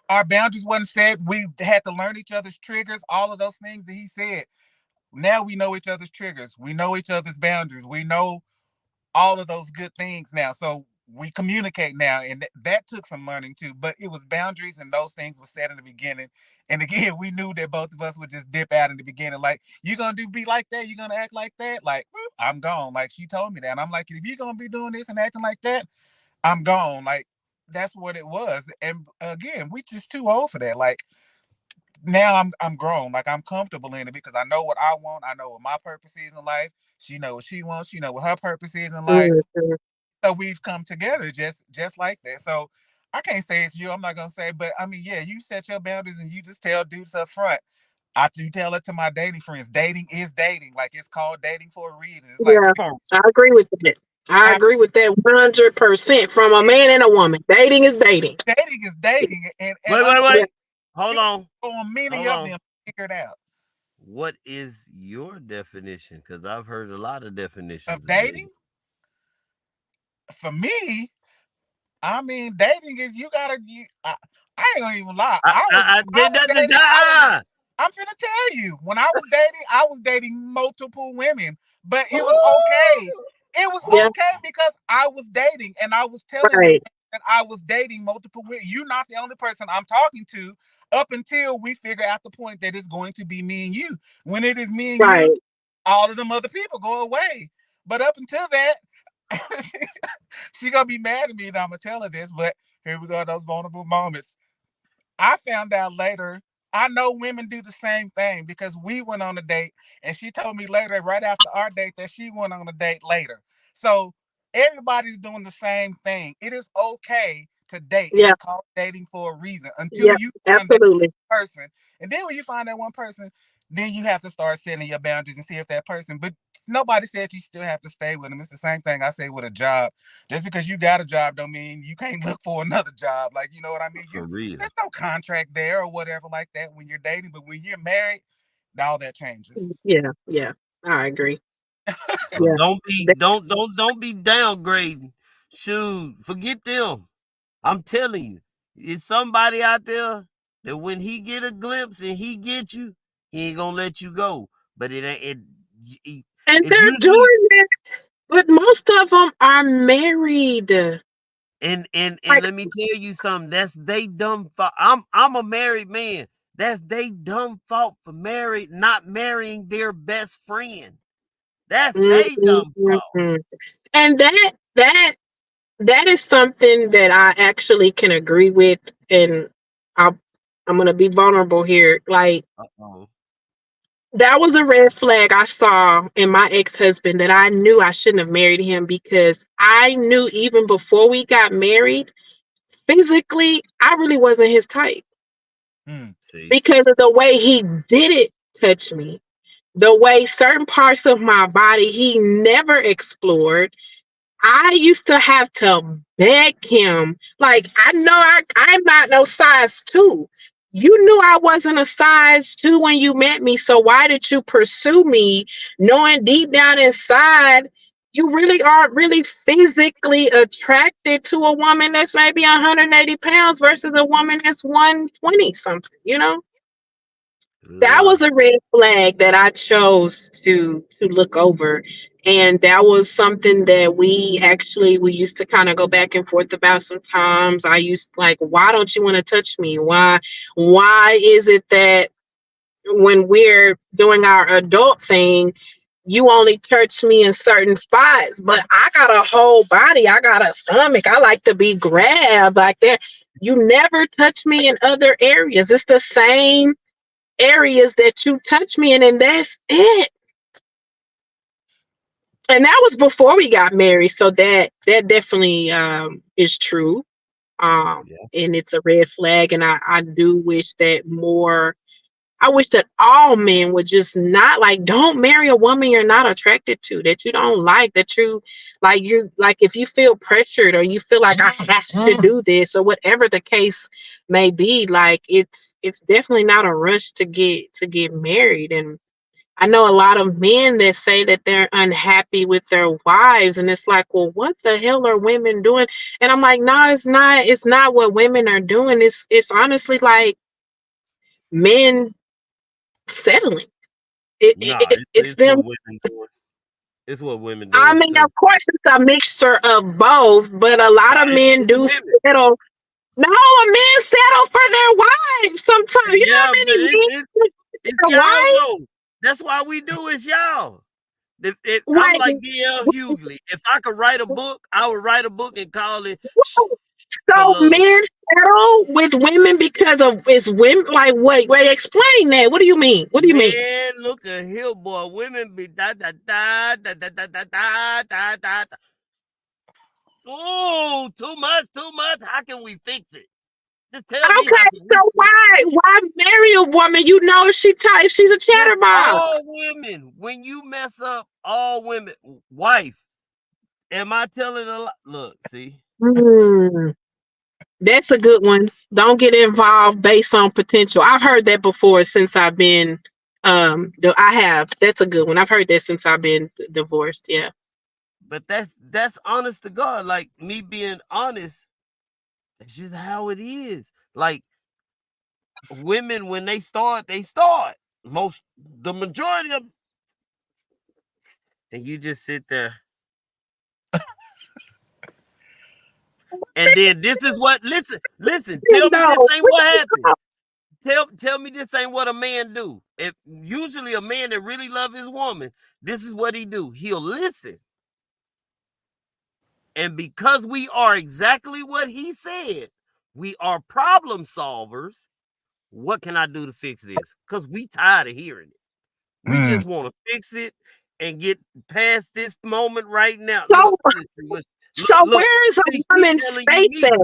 Our boundaries wasn't set. We had to learn each other's triggers. All of those things that he said. Now we know each other's triggers. We know each other's boundaries. We know all of those good things now. So we communicate now, and that took some learning too. But it was boundaries, and those things were set in the beginning. And again, we knew that both of us would just dip out in the beginning. Like you gonna be like that, you gonna act like that. Like I'm gone. Like she told me that, and I'm like, if you're gonna be doing this and acting like that, I'm gone. Like that's what it was. And again, we just too old for that. Like now I'm grown. Like I'm comfortable in it because I know what I want. I know what my purpose is in life. She know what she wants. She know what her purpose is in life.
Mhm.
So we've come together just like that. So I can't say it's you. I'm not gonna say, but I mean, yeah, you set your boundaries and you just tell dudes up front. I do tell it to my dating friends. Dating is dating. Like it's called dating for a reason. It's like
Yeah,
Come
I agree with that. I
I,
agree with that 100% from a
it,
man and a woman. Dating is dating.
dating is dating, and
wait, wait,
Yeah.
wait. Hold
you
on.
on many
Hold
of
on.
them figure it out
What is your definition? Because I've heard a lot of definitions
of
of dating.
dating. For me, I mean, dating is you gotta. I ain't gonna even lie. I was when I
Did
was
that,
dating. I was.
ah.
I'm finna tell you. When I was dating multiple women, but it was okay.
Ooh.
It was
Yeah,
okay because I was dating and I was telling them
right,
that I was dating multiple women. You're not the only person I'm talking to up until we figure out the point that it's going to be me and you. When it is me and you,
right.
all of them other people go away. But up until that, she gonna be mad at me that I'm gonna tell her this, but here we go, those vulnerable moments. I found out later. I know women do the same thing because we went on a date and she told me later, right after our date, that she went on a date later. So everybody's doing the same thing. It is okay to date. It
Yeah,
is called dating for a reason until
yeah,
you find that
absolutely.
person. And then when you find that one person, then you have to start setting your boundaries and see if that person, but nobody said you still have to stay with them. It's the same thing I say with a job. Just because you got a job don't mean you can't look for another job. Like, you know what I mean?
For real.
There's no contract there or whatever like that when you're dating, but when you're married, all that changes.
Yeah, yeah, I agree.
So
Yeah. That-
don't be downgrading. Shoot, forget them. I'm telling you, it's somebody out there that when he get a glimpse and he get you, he ain't gonna let you go. But it ain't
And
it's
they're
usually
doing that, but most of them are married.
and
Like,
let me tell you something. That's they dumb fault. I'm a married man. That's they dumb fault for not marrying their best friend. That's they dumb fault.
mhm. And that is something that I actually can agree with, and I'll, I'm gonna be vulnerable here. Like,
Uh-oh.
that was a red flag I saw in my ex-husband, that I knew I shouldn't have married him, because I knew even before we got married, physically, I really wasn't his type,
Mm.
See,
because of the way he didn't touch me, the way certain parts of my body he never explored. I used to have to beg him. Like, I know I'm not no size two. You knew I wasn't a size two when you met me. So why did you pursue me, knowing deep down inside you really aren't really physically attracted to a woman that's maybe 180 pounds versus a woman that's 120 something, you know? That
love
was
it.
a red flag that I chose to look over. And that was something that we used to kind of go back and forth about sometimes. I used, like, why don't you want to touch me? Why is it that when we're doing our adult thing, you only touch me in certain spots, but I got a whole body, I got a stomach, I like to be grabbed like that. You never touch me in other areas. It's the same areas that you touch me in, and that's it. And that was before we got married, so that definitely is true.
Yeah.
And it's a red flag, and I do wish that more. I wish that all men would just not, like, don't marry a woman you're not attracted to, that you don't like, that you like, if you feel pressured or you feel like I have to do this or whatever the case may be, like, it's definitely not a rush to get married. And I know a lot of men that say that they're unhappy with their wives, and it's like, well, what the hell are women doing? And I'm like, no, it's not. It's not what women are doing. It's honestly like men settling.
Nah,
It's
it's
them.
what women doing. It's what women
I
doing
mean,
too.
of course, it's a mixture of both, but a lot of men
It's
do
women.
settle. No, a man settle for their wives sometimes. You know how
Yeah, but
many men with
it's
their
y'all
wife?
though. That's why we do it's y'all. If I'm
Like,
like D.L. Hughley. If I could write a book, I would write a book and call it for
so
Love.
men settle with women because of it's women. Like, wait, explain that. What do you mean? What do you mean?
Man, look at here, boy. Women be da da da da da da da da da da. Oh, too much, too much. How can we fix it? Just tell me how
Okay,
can
so
we fix it?
why marry a woman? You know, if she type, she's a
That's
chatterbox.
all women. When you mess up, all women. Wife, am I telling a lie? Look, see,
Hmm, that's a good one. Don't get involved based on potential. I've heard that before since I've been I have. That's a good one. I've heard that since I've been divorced. Yeah.
but that's honest to God. Like me being honest, that's just how it is. Like women, when they start, they start. The majority of, and you just sit there. And then this is what listen, tell me this
No.
ain't what happened. Tell me this ain't what a man do. If usually a man that really love his woman, this is what he do. He'll listen. And because we are exactly what he said, we are problem solvers. What can I do to fix this? Because we tired of hearing it. We
Mm.
just want to fix it and get past this moment right now.
So,
Look.
where is a
See, she
woman's
telling you
space
me.
at?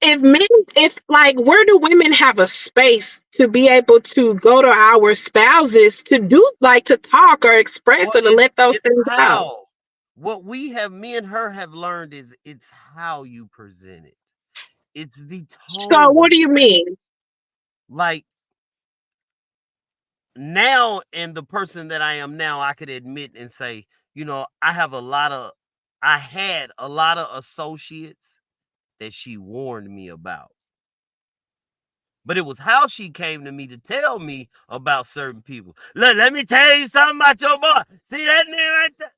If men, if like, where do women have a space to be able to go to our spouses to do, like, to talk or express
Well,
or to let those
it's
things out?
how. What we have, me and her have learned is it's how you present it. It's the
So what
tone.
do you mean?
Like now, in the person that I am now, I could admit and say, I had a lot of associates that she warned me about. But it was how she came to me to tell me about certain people. Let me tell you something about your boy. See that name right there?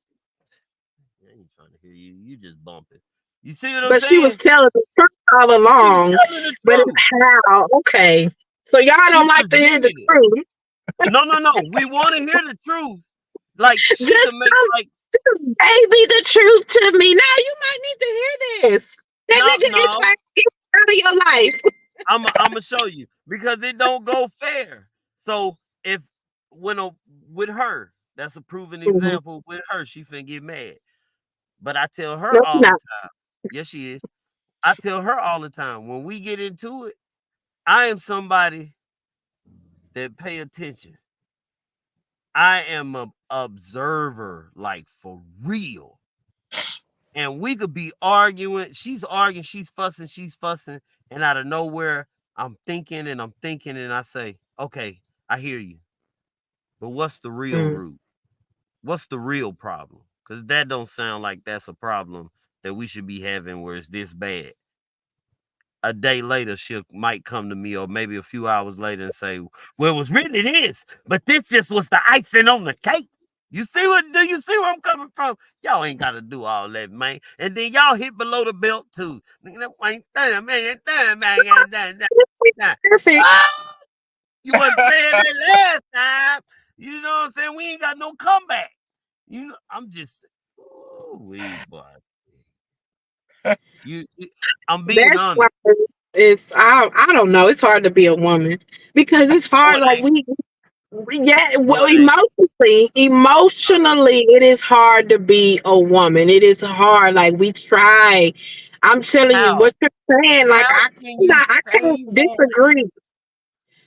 I ain't trying to hear you. You just bumping. You see what I'm
But she was
saying?
telling the truth all
She was
along.
telling the
But
truth.
it's how, okay. So y'all
She
don't like to hear the
presented it.
truth.
No, no, no. We want to hear the truth. Like she
Just
could make like
baby the truth to me. Now you might need to hear this. That
no,
nigga is
no.
like out of your life.
I'm gonna show you because it don't go fair. So if when a with her, that's a proven
Mhm.
example. With her, she finna get mad. But I tell her
No, she
all the
not.
time. Yes, she is. I tell her all the time when we get into it, I am somebody that pay attention. I am a observer, like for real. And we could be arguing. She's arguing, she's fussing, and out of nowhere, I'm thinking, and I say, okay, I hear you. But what's the real
Mm.
root? What's the real problem? Because that don't sound like that's a problem that we should be having where it's this bad. A day later, she might come to me, or maybe a few hours later, and say, "Well, it was written it is, but this just was the icing on the cake." You see what? Do you see where I'm coming from? Y'all ain't got to do all that, man. And then y'all hit below the belt too.
Perfect.
Ah, you wasn't saying that last time. You know what I'm saying? We ain't got no comeback. I'm just, ooh, we boy. You, I'm being
That's why
honest.
it's I don't know. It's hard to be a woman because it's
No,
hard.
it
Like
ain't.
yeah,
No,
well,
it ain't.
emotionally, it is hard to be a woman. It is hard. Like we try. I'm telling you
How?
what you're saying. Like
How can you
I can't
say that?
disagree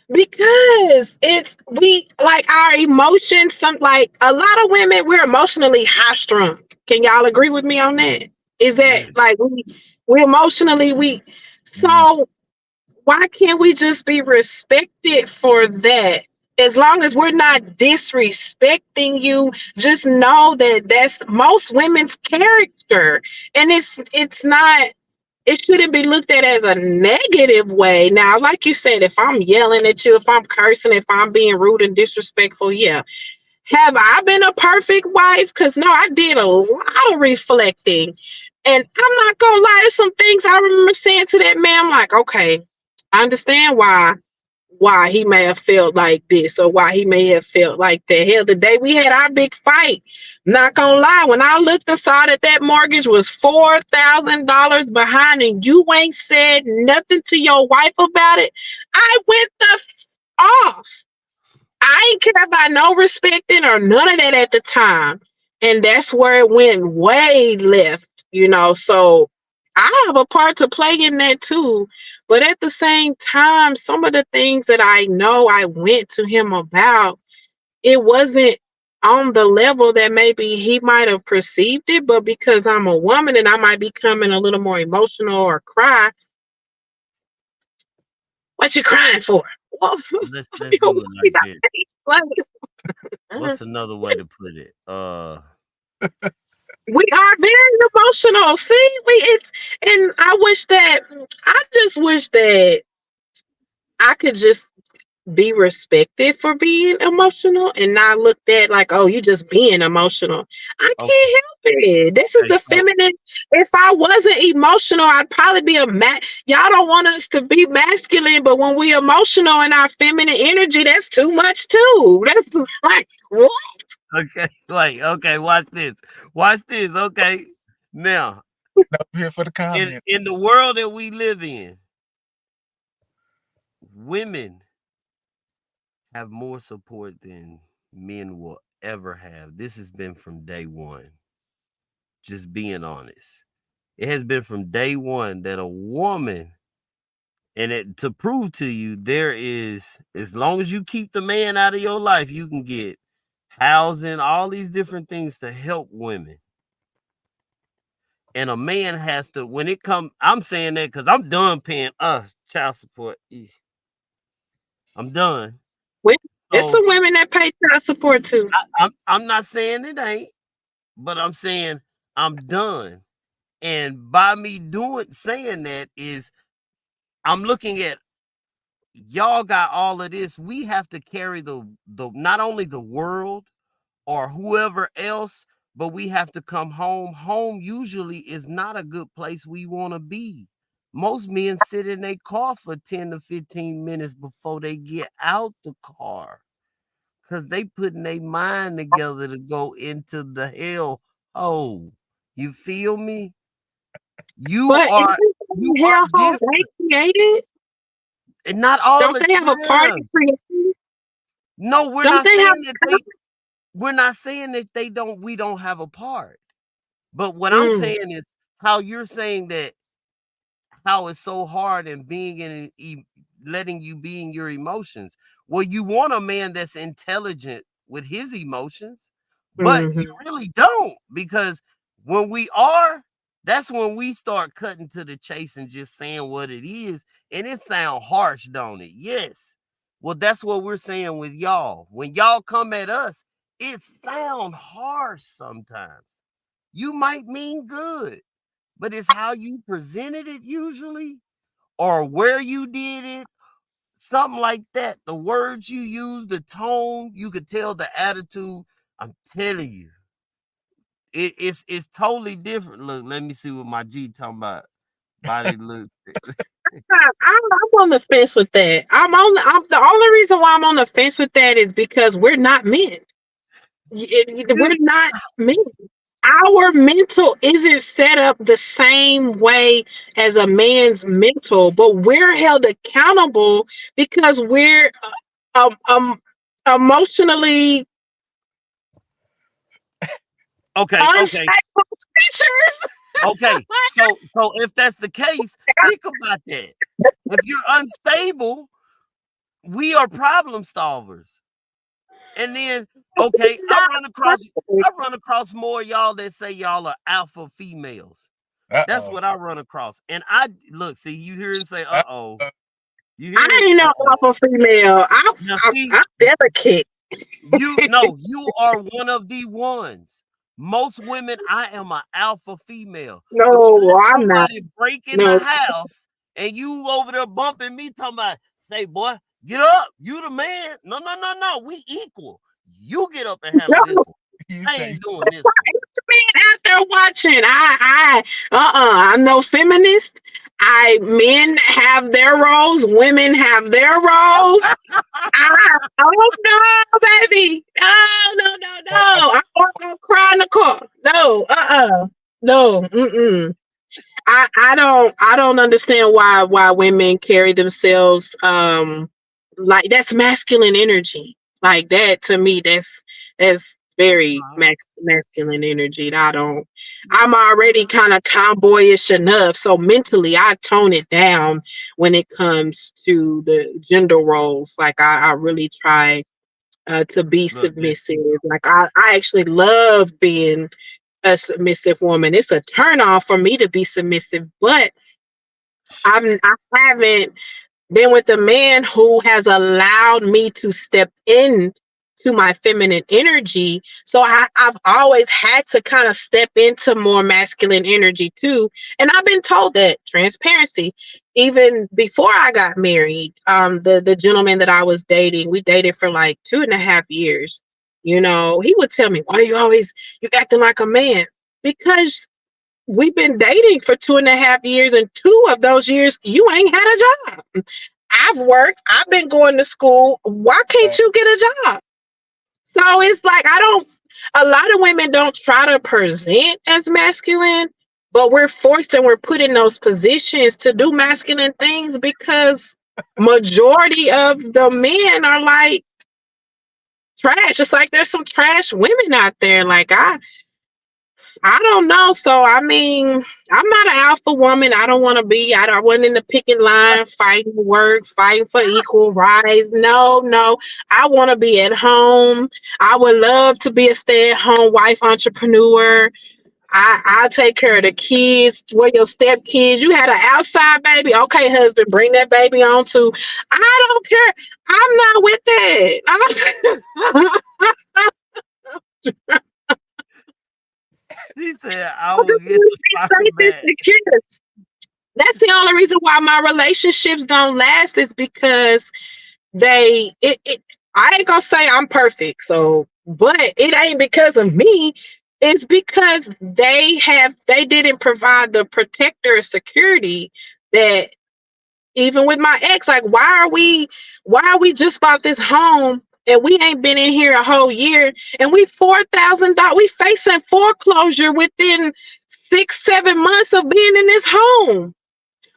because it's we like our emotions. Some like a lot of women, we're emotionally high strung. Can y'all agree with me on that? Is that
Yes.
like we emotionally weak?
Mm.
So why can't we just be respected for that? As long as we're not disrespecting you, just know that that's most women's character, and it's not. It shouldn't be looked at as a negative way. Now, like you said, if I'm yelling at you, if I'm cursing, if I'm being rude and disrespectful, yeah. Have I been a perfect wife? Because no, I did a lot of reflecting. And I'm not gonna lie, there's some things I remember saying to that man. I'm like, okay, I understand why he may have felt like this or why he may have felt like that. Hell, the day we had our big fight, not gonna lie, when I looked and saw that that mortgage was $4,000 behind and you ain't said nothing to your wife about it, I went the off. I ain't care about no respecting or none of that at the time. And that's where it went way left. So I have a part to play in that too. But at the same time, some of the things that I know I went to him about, it wasn't on the level that maybe he might have perceived it, but because I'm a woman and I might be coming a little more emotional or cry, what you crying for? Well,
Let's do it like this.
like,
What's another way to put it?
we are very emotional. See, and I just wish that I could just be respected for being emotional and not looked at like, oh, you just being emotional. I
Okay,
can't help it. This is
okay.
the
So
feminine. If I wasn't emotional, I'd probably be y'all don't want us to be masculine, but when we emotional and our feminine energy, that's too much too. That's like what?
okay, like okay. Watch this. Watch this. Okay. Now,
I'm here for the
in
comment.
in the world that we live in, women have more support than men will ever have. This has been from day one. Just being honest. It has been from day one that a woman, and to prove to you, there is, as long as you keep the man out of your life, you can get housing, all these different things to help women. And a man has to, when it comes, I'm saying that because I'm done paying child support. I'm done.
There's
So
some women that pay child support too.
I'm not saying it ain't, but I'm saying I'm done. And by me doing saying that is I'm looking at y'all got all of this. We have to carry the not only the world or whoever else, but we have to come home. Home usually is not a good place we want to be. Most men sit in their car for 10 to 15 minutes before they get out the car because they putting their mind together to go into the hell hole. You feel me? You
But
are
isn't
you
the
are
hellhole they
different.
created?
And not all
Don't
the
they have a party
time.
created?
No, we're
Don't
not
they have?
saying that they don't we don't have a part. But what I'm
Mm,
saying is how you're saying that how it's so hard and being letting you be in your emotions. Well, you want a man that's intelligent with his emotions, but you
hmm.
really don't because when we are, that's when we start cutting to the chase and just saying what it is, and it sound harsh, don't it? Yes. Well, that's what we're saying with y'all. When y'all come at us, it sound harsh sometimes. You might mean good, but it's how you presented it usually or where you did it, something like that. The words you use, the tone, you could tell the attitude. I'm telling you, it's totally different. Look, let me see what my G talking about. Body look.
I'm on the fence with that. I'm the only reason why I'm on the fence with that is because we're not men. We're not men. Our mental isn't set up the same way as a man's mental, but we're held accountable because we're emotionally
Okay.
unstable creatures.
Okay. So if that's the case, think about that. If you're unstable, we are problem solvers. And then, okay, I run across more of y'all that say y'all are alpha females. That's
Uh-oh.
what I run across. And I look, see, you hear him say, uh-oh.
Uh-oh.
You hear
I
it?
ain't no
Uh-oh.
alpha female.
Now see,
I'm delicate.
you no, you are one of the ones. Most women, I am an alpha female. But you
No,
let
I'm not.
somebody break in the
No,
house and you over there bumping me talking about, say, boy, get up. You the man. No. We equal. You get up and handle
no.
this one.
You
I
say
ain't doing this one.
Man out there watching. I'm no feminist. Men have their roles, women have their roles. Oh no, baby. No. I want no Chronicle. No, no, I don't understand why women carry themselves like that's masculine energy. Like that to me, that's
It's
very
not.
masculine energy. I'm already kind of tomboyish enough, so mentally I tone it down when it comes to the gender roles. Like I really try to be
Look, this
submissive. Like I actually love being a submissive woman. It's a turn off for me to be submissive, but I haven't been with a man who has allowed me to step in to my feminine energy. So I've always had to kind of step into more masculine energy too. And I've been told that transparency. Even before I got married, the gentleman that I was dating, we dated for like 2.5 years. He would tell me, "Why you acting like a man?" Because we've been dating for 2.5 years, and 2 of those years you ain't had a job. I've worked, I've been going to school. Why can't
that.
you get a job? So it's like a lot of women don't try to present as masculine, but we're forced and we're put in those positions to do masculine things because majority of the men are like trash. It's like there's some trash women out there. Like I don't know. So I mean, I'm not an alpha woman. I don't want to be. I wasn't in the picket line fighting work, fighting for equal rights. No. I want to be at home. I would love to be a stay-at-home wife entrepreneur. I take care of the kids. Where your step kids? You had an outside baby. Okay, husband, bring that baby on too. I don't care. I'm not with that.
She said, "I
I
will
just
get
want to
the
be
soccer
safe and
bag."
secure. That's the only reason why my relationships don't last is because it I ain't gonna say I'm perfect, so but it ain't because of me. It's because they didn't provide the protector of security that even with my ex, like why are we just bought this home and we ain't been in here a whole year and we $4,000 we facing foreclosure within 6 7 months of being in this home.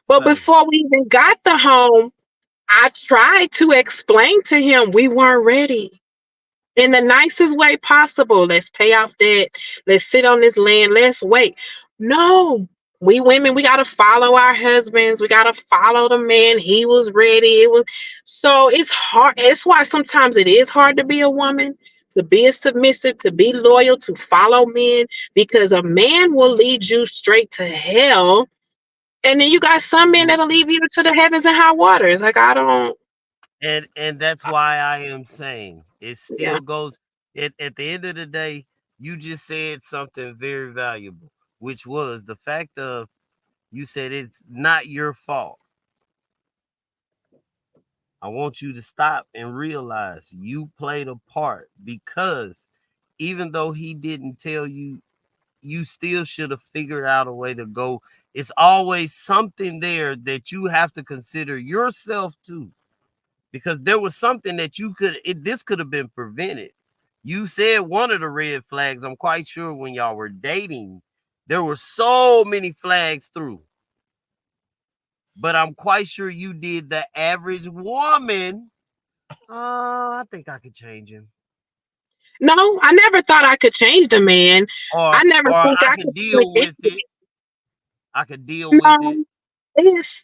But
Say,
before we even got the home, I tried to explain to him we weren't ready in the nicest way possible. Let's pay off debt. Let's sit on this land. Let's wait. No, we women, we got to follow our husbands. We got to follow the man. He was ready. It was so it's hard. It's why sometimes it is hard to be a woman, to be a submissive, to be loyal, to follow men, because a man will lead you straight to hell. And then you got some men that'll leave you to the heavens and high waters. Like I don't,
and that's why I am saying it
yeah.
still goes. At the end of the day, you just said something very valuable, which was the fact of you said it's not your fault. I want you to stop and realize you played a part because even though he didn't tell you, you still should have figured out a way to go. It's always something there that you have to consider yourself too, because there was something that this could have been prevented. You said one of the red flags, I'm quite sure when y'all were dating, there were so many flags through. But I'm quite sure you did the average woman. I think I could change him.
No, I never thought I could change the man. I never
Or
think
I
I
could
could switch
deal with
it.
it. I could deal with it.
No,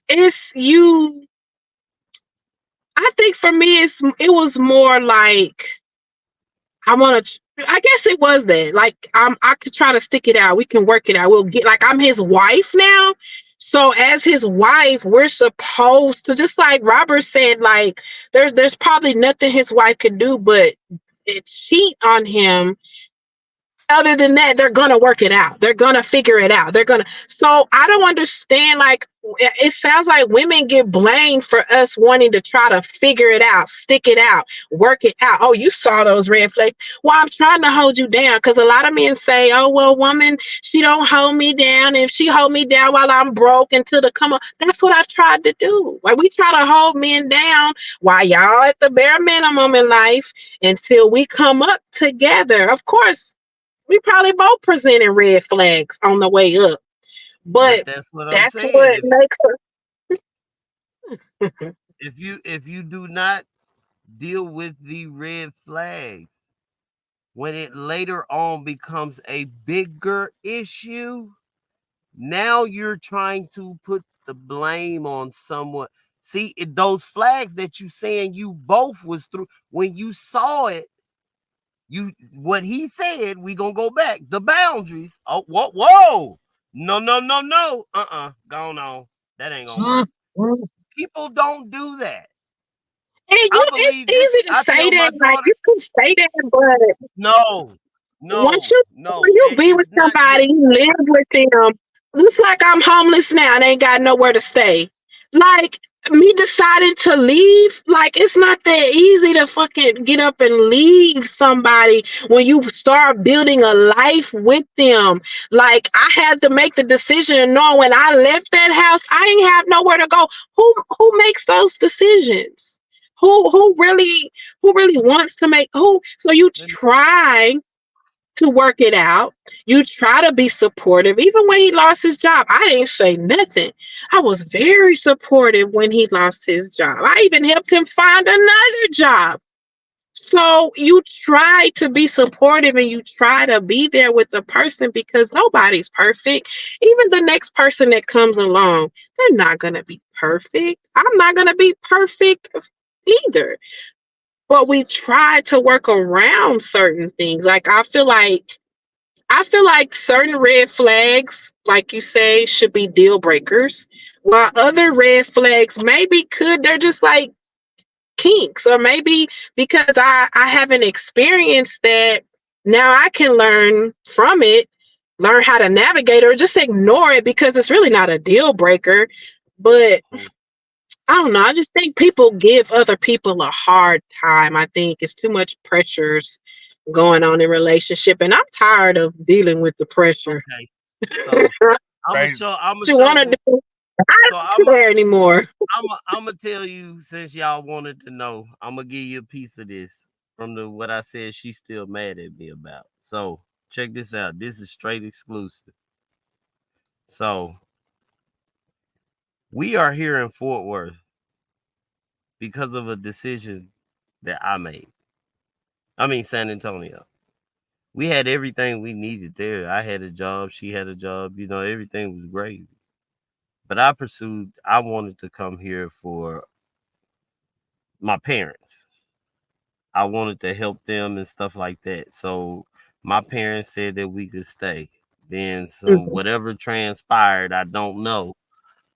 it's you. I think for me, it was more like I want to. I guess it was that. Like I could try to stick it out. We can work it out. We'll get like I'm his wife now. So as his wife, we're supposed to just like Robert said. Like there's probably nothing his wife could do but cheat on him. Other than that, they're gonna work it out. They're gonna figure it out. They're gonna. So I don't understand. Like it sounds like women get blamed for us wanting to try to figure it out, stick it out, work it out. Oh, you saw those red flags. Well, I'm trying to hold you down because a lot of men say, "Oh, well, woman, she don't hold me down. If she hold me down while I'm broke until the come on." That's what I tried to do. Like we try to hold men down while y'all at the bare minimum in life until we come up together. Of course we probably both presented red flags on the way up,
But
but
that's what I'm
that's
saying.
what makes us.
If you do not deal with the red flags, when it later on becomes a bigger issue, now you're trying to put the blame on someone. See, those flags that you saying you both was through when you saw it, you what he said, we gonna go back. The boundaries. Oh, whoa. No, no, no, no. Gone on. That ain't gonna work.
And
People don't do that. I
it's
believe this.
easy to
I
say
tell my
that, like
daughter,
you can say that, but
no,
once
no,
you when
no.
you be with
It's not
somebody,
just
you live with them. It's like I'm homeless now and ain't got nowhere to stay. Like me deciding to leave, like it's not that easy to fucking get up and leave somebody when you start building a life with them. Like I had to make the decision and know when I left that house, I ain't have nowhere to go. Who makes those decisions? Who really wants to make who so you try to work it out. You try to be supportive. Even when he lost his job, I didn't say nothing. I was very supportive when he lost his job. I even helped him find another job. So you try to be supportive and you try to be there with the person because nobody's perfect. Even the next person that comes along, they're not going to be perfect. I'm not going to be perfect either. But we try to work around certain things. Like I feel like I feel like certain red flags, like you say, should be deal breakers, while other red flags maybe they're just like kinks, or maybe because I haven't experienced that, now I can learn from it, learn how to navigate, or just ignore it because it's really not a deal breaker. But
Mm.
I don't know. I just think people give other people a hard time. I think it's too much pressures going on in relationship, and I'm tired of dealing with the pressure.
Okay, so I'm gonna
Crazy.
show. I'm gonna
What you
show.
want to do? I
So
don't care anymore.
I'm gonna tell you, since y'all wanted to know, I'm gonna give you a piece of this from the what I said she's still mad at me about. So check this out. This is straight exclusive. So we are here in Fort Worth because of a decision that I made. I mean San Antonio. We had everything we needed there. I had a job, she had a job, everything was great. But I wanted to come here for my parents. I wanted to help them and stuff like that. So my parents said that we could stay. Then some
Mhm,
whatever transpired, I don't know,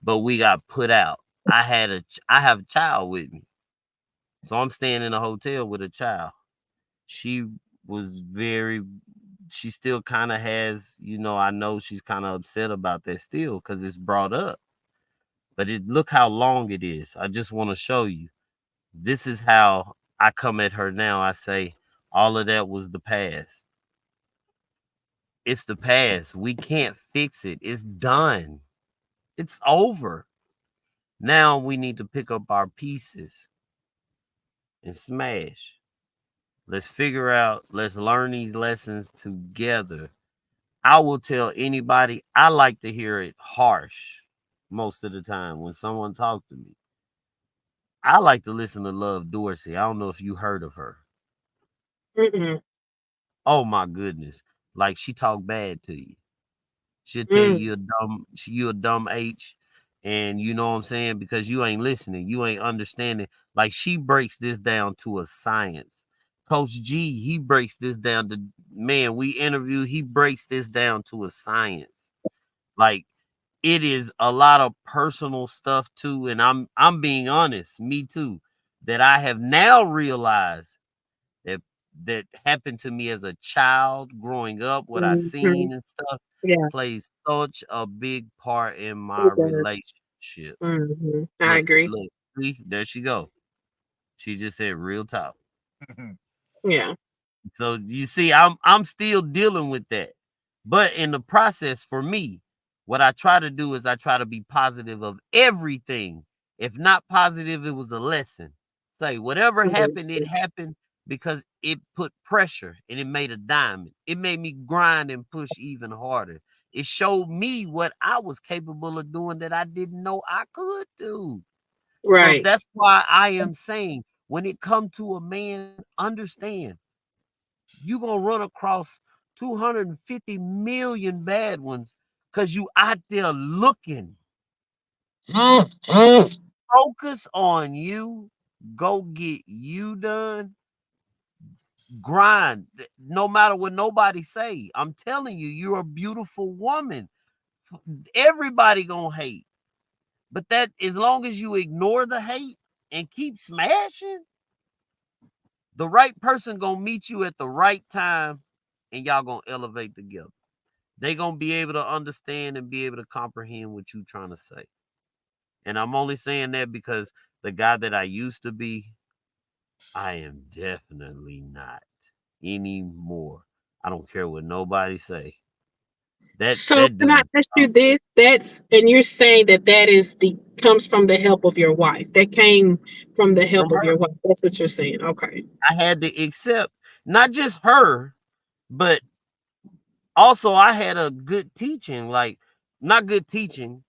but we got put out. I have a child with me. So I'm staying in a hotel with a child. She was very she still kind of has, I know she's kind of upset about that still cuz it's brought up. But look how long it is. I just want to show you. This is how I come at her now. I say, all of that was the past. It's the past. We can't fix it. It's done. It's over. Now we need to pick up our pieces and smash. Let's figure out, let's learn these lessons together. I will tell anybody, I like to hear it harsh most of the time when someone talks to me. I like to listen to Love Dorsey. I don't know if you heard of her.
mm-mm,
Oh my goodness. Like she talk bad to you. She'll tell you
mm,
you a dumb H. And you know what I'm saying? Because you ain't listening. You ain't understanding. Like she breaks this down to a science. Coach G, he breaks this down to man, we interview, he breaks this down to a science. Like it is a lot of personal stuff too. And I'm being honest, me too, that I have now realized that happened to me as a child growing up, what I
mhm.
seen and stuff
Yeah,
plays such a big part in my
it does.
relationship.
I
Look,
agree.
look, see, there she go. She just said real talk.
Yeah.
So you see, I'm still dealing with that. But in the process, for me, what I try to do is I try to be positive of everything. If not positive, it was a lesson. Say whatever
Mhm,
happened, it happened because it put pressure and it made a diamond. It made me grind and push even harder. It showed me what I was capable of doing that I didn't know I could do. So
right.
that's why I am saying when it comes to a man, understand you gonna run across 250 million bad ones because you out there looking. Focus on you. Go get you done. Grind. No matter what nobody say. I'm telling you, you're a beautiful woman. Everybody gonna hate. But that as long as you ignore the hate and keep smashing, the right person gonna meet you at the right time and y'all gonna elevate together. They gonna be able to understand and be able to comprehend what you trying to say. And I'm only saying that because the guy that I used to be, I am definitely not anymore. I don't care what nobody say.
So
That
can I
dude
ask you this? And you're saying that that is the comes from the help of your wife. That came from the
from
help of
her,
your wife. That's what you're saying. Okay.
I had to accept not just her, but also I had a good teaching, like not good teaching.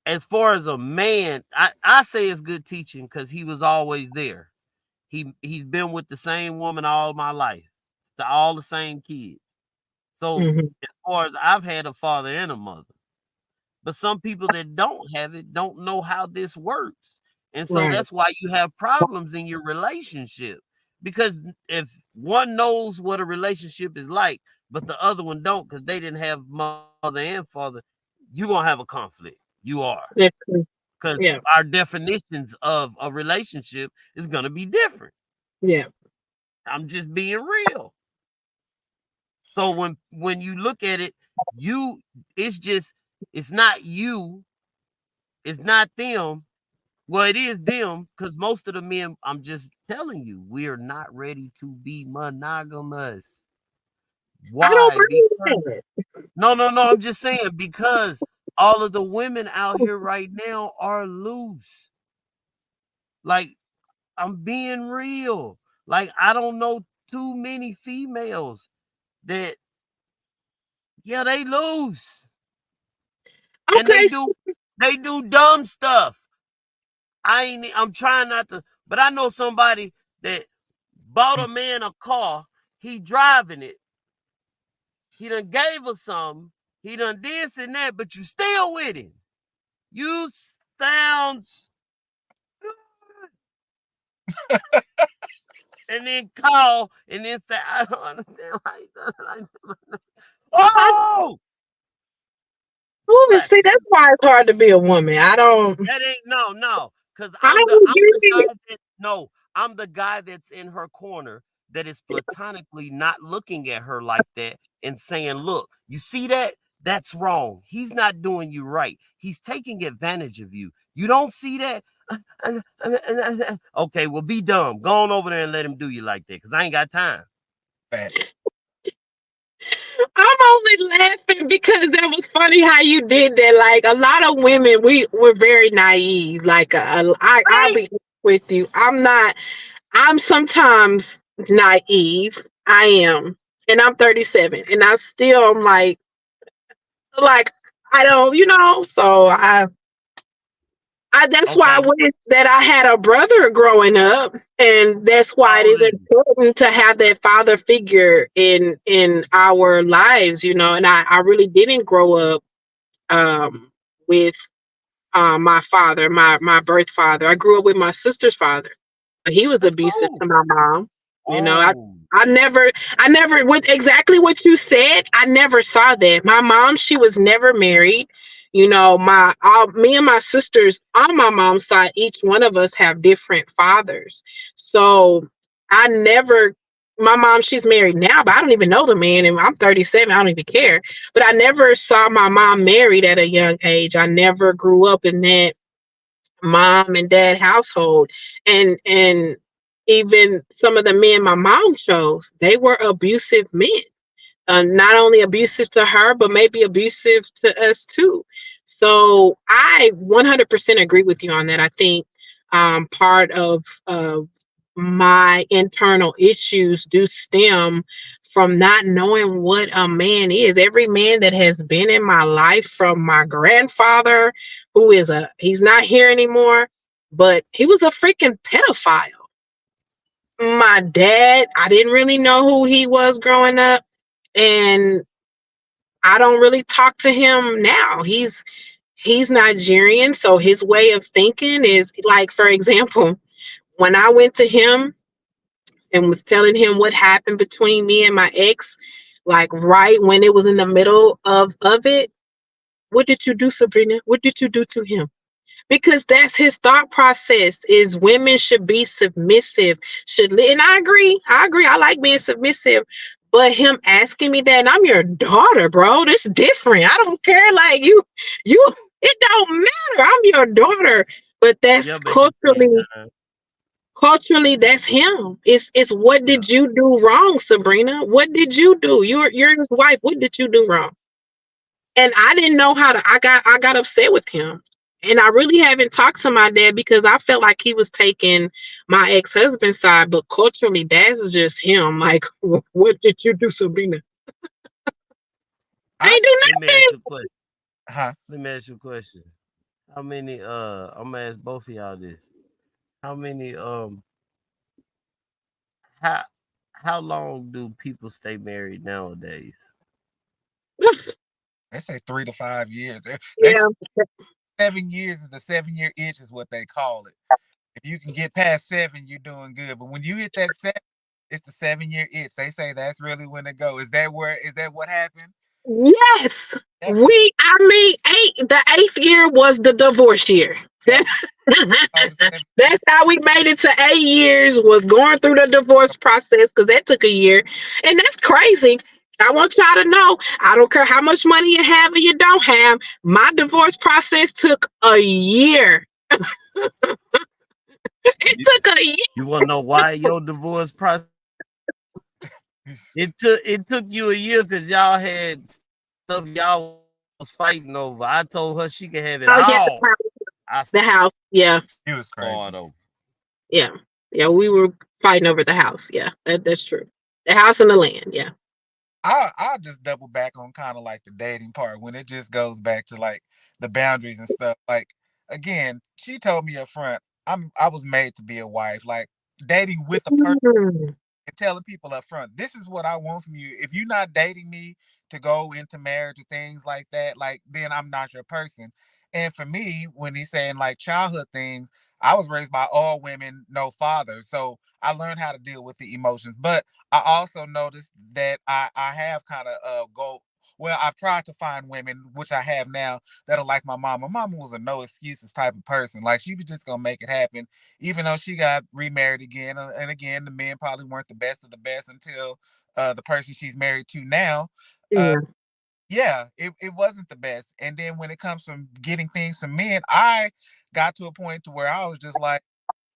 As far as a man, I say it's good teaching because he was always there. He's been with the same woman all my life, all the same kids. So
Hmm.
as far as I've had a father and a mother, but some people that don't have it don't know how this works. And so
Right.
that's why you have problems in your relationship. Because if one knows what a relationship is like, but the other one don't because they didn't have mother and father, you gonna have a conflict. You are.
That's
Because
yeah,
our definitions of a relationship is gonna be different.
yeah.
I'm just being real. So when you look at it, you it's just it's not you, it's not them. Well, it is them because most of the men, I'm just telling you, we are not ready to be monogamous.
I don't
Why? Because
believe that.
no, I'm just saying because all of the women out here right now are loose. Like I'm being real. Like I don't know too many females that yeah, they loose and
Okay,
they do dumb stuff. I'm trying not to, but I know somebody that bought a man a car, he driving it, he done gave her something, he done this and that, but you still with him. You sound and then call and then say, I don't understand why you done it like that.
I
Oh,
woman
slap
see
you.
that's why it's hard to be a woman. I don't.
That ain't no, because
I don't
I'm the
agree.
guy that no, I'm the guy that's in her corner that is platonically not looking at her like that and saying, "Look, you see that? That's wrong. He's not doing you right. He's taking advantage of you. You don't see that? Okay, well, be dumb. Go on over there and let him do you like that, because I ain't got time."
Facts.
I'm only laughing because that was funny how you did that. Like a lot of women, we're very naive. Like I'll
Right?
be with you. I'm not. I'm sometimes naive. I am, and I'm 37, and I still am like I don't, So I that's why I
Okay.
wish that I had a brother growing up, and that's why it
How
is
old is he?
important to have that father figure in our lives. And I really didn't grow up with my father, my birth father. I grew up with my sister's father. He was
That's
abusive
cool.
to my mom. You know, I
Oh,
I never I never with exactly what you said, I never saw that. My mom, she was never married. My all me and my sisters on my mom's side, each one of us have different fathers. So I never my mom, she's married now, but I don't even know the man, and I'm 37. I don't even care. But I never saw my mom married at a young age. I never grew up in that mom and dad household, and even some of the men my mom chose, they were abusive men, not only abusive to her but maybe abusive to us too. So I 100% agree with you on that. I think part of my internal issues do stem from not knowing what a man is. Every man that has been in my life, from my grandfather, he's not here anymore, but he was a freaking pedophile. My dad, I didn't really know who he was growing up, and I don't really talk to him now. He's Nigerian, so his way of thinking is like, for example, when I went to him and was telling him what happened between me and my ex, like right when it was in the middle of it, what did you do, Sabrina? What did you do to him? Because that's his thought process, is women should be submissive, and I agree, I like being submissive, but him asking me that, and I'm your daughter, bro, that's different. I don't care, like you it don't matter, I'm your daughter. But
yeah,
that's
but at the same time,
culturally that's him. It's what
yeah.
did you do wrong, Sabrina? What did you do? You're his wife, what did you do wrong? And I didn't know how to. I got upset with him. And I really haven't talked to my dad because I felt like he was taking my ex-husband's side, but culturally that's just him. Like, what did you do, Sabrina? I
I
ain't do
Let me ask
nothing.
you a question.
huh.
Let me ask you a question. How many I'm gonna ask both of y'all this. How many how how long do people stay married nowadays?
They say 3 to 5 years. They say
Yeah.
7 years is the 7 year itch is what they call it. If you can get past seven, you're doing good. But when you hit that seven, It's the 7 year itch. They say that's really when it go. Is that where? Is that what happened?
Yes.
Yep.
I mean, the eighth year was the divorce year.
Yep. So the 7 year.
That's how we made it to 8 years, was going through the divorce process, because that took a year. And that's crazy. I want y'all to know, I don't care how much money you have or you don't have, my divorce process took a year. It
You,
took a year.
you want to know why your divorce process? It took you a year because y'all had stuff y'all was fighting over. I told her she could have it
Oh,
all.
yeah,
I
the house. Yeah,
It was
start
crazy.
over.
yeah, yeah. We were fighting over the house. Yeah, that's true. The house and the land. Yeah.
I'll just double back on kind of like the dating part when it just goes back to like the boundaries and stuff. Like again, she told me up front, I was made to be a wife. Like dating with a person
Mm,
and telling people up front, this is what I want from you. If you're not dating me to go into marriage or things like that, like then I'm not your person. And for me, when he's saying like childhood things, I was raised by all women, no father. So I learned how to deal with the emotions. But I also noticed that I have kind of go well, I've tried to find women, which I have now, that are like my mom. My mama was a no excuses type of person. Like she was just gonna make it happen even though she got remarried again, and again, the men probably weren't the best of the best until the person she's married to now. Uh,
yeah.
yeah, it wasn't the best. And then when it comes from getting things from men, I got to a point to where I was just like,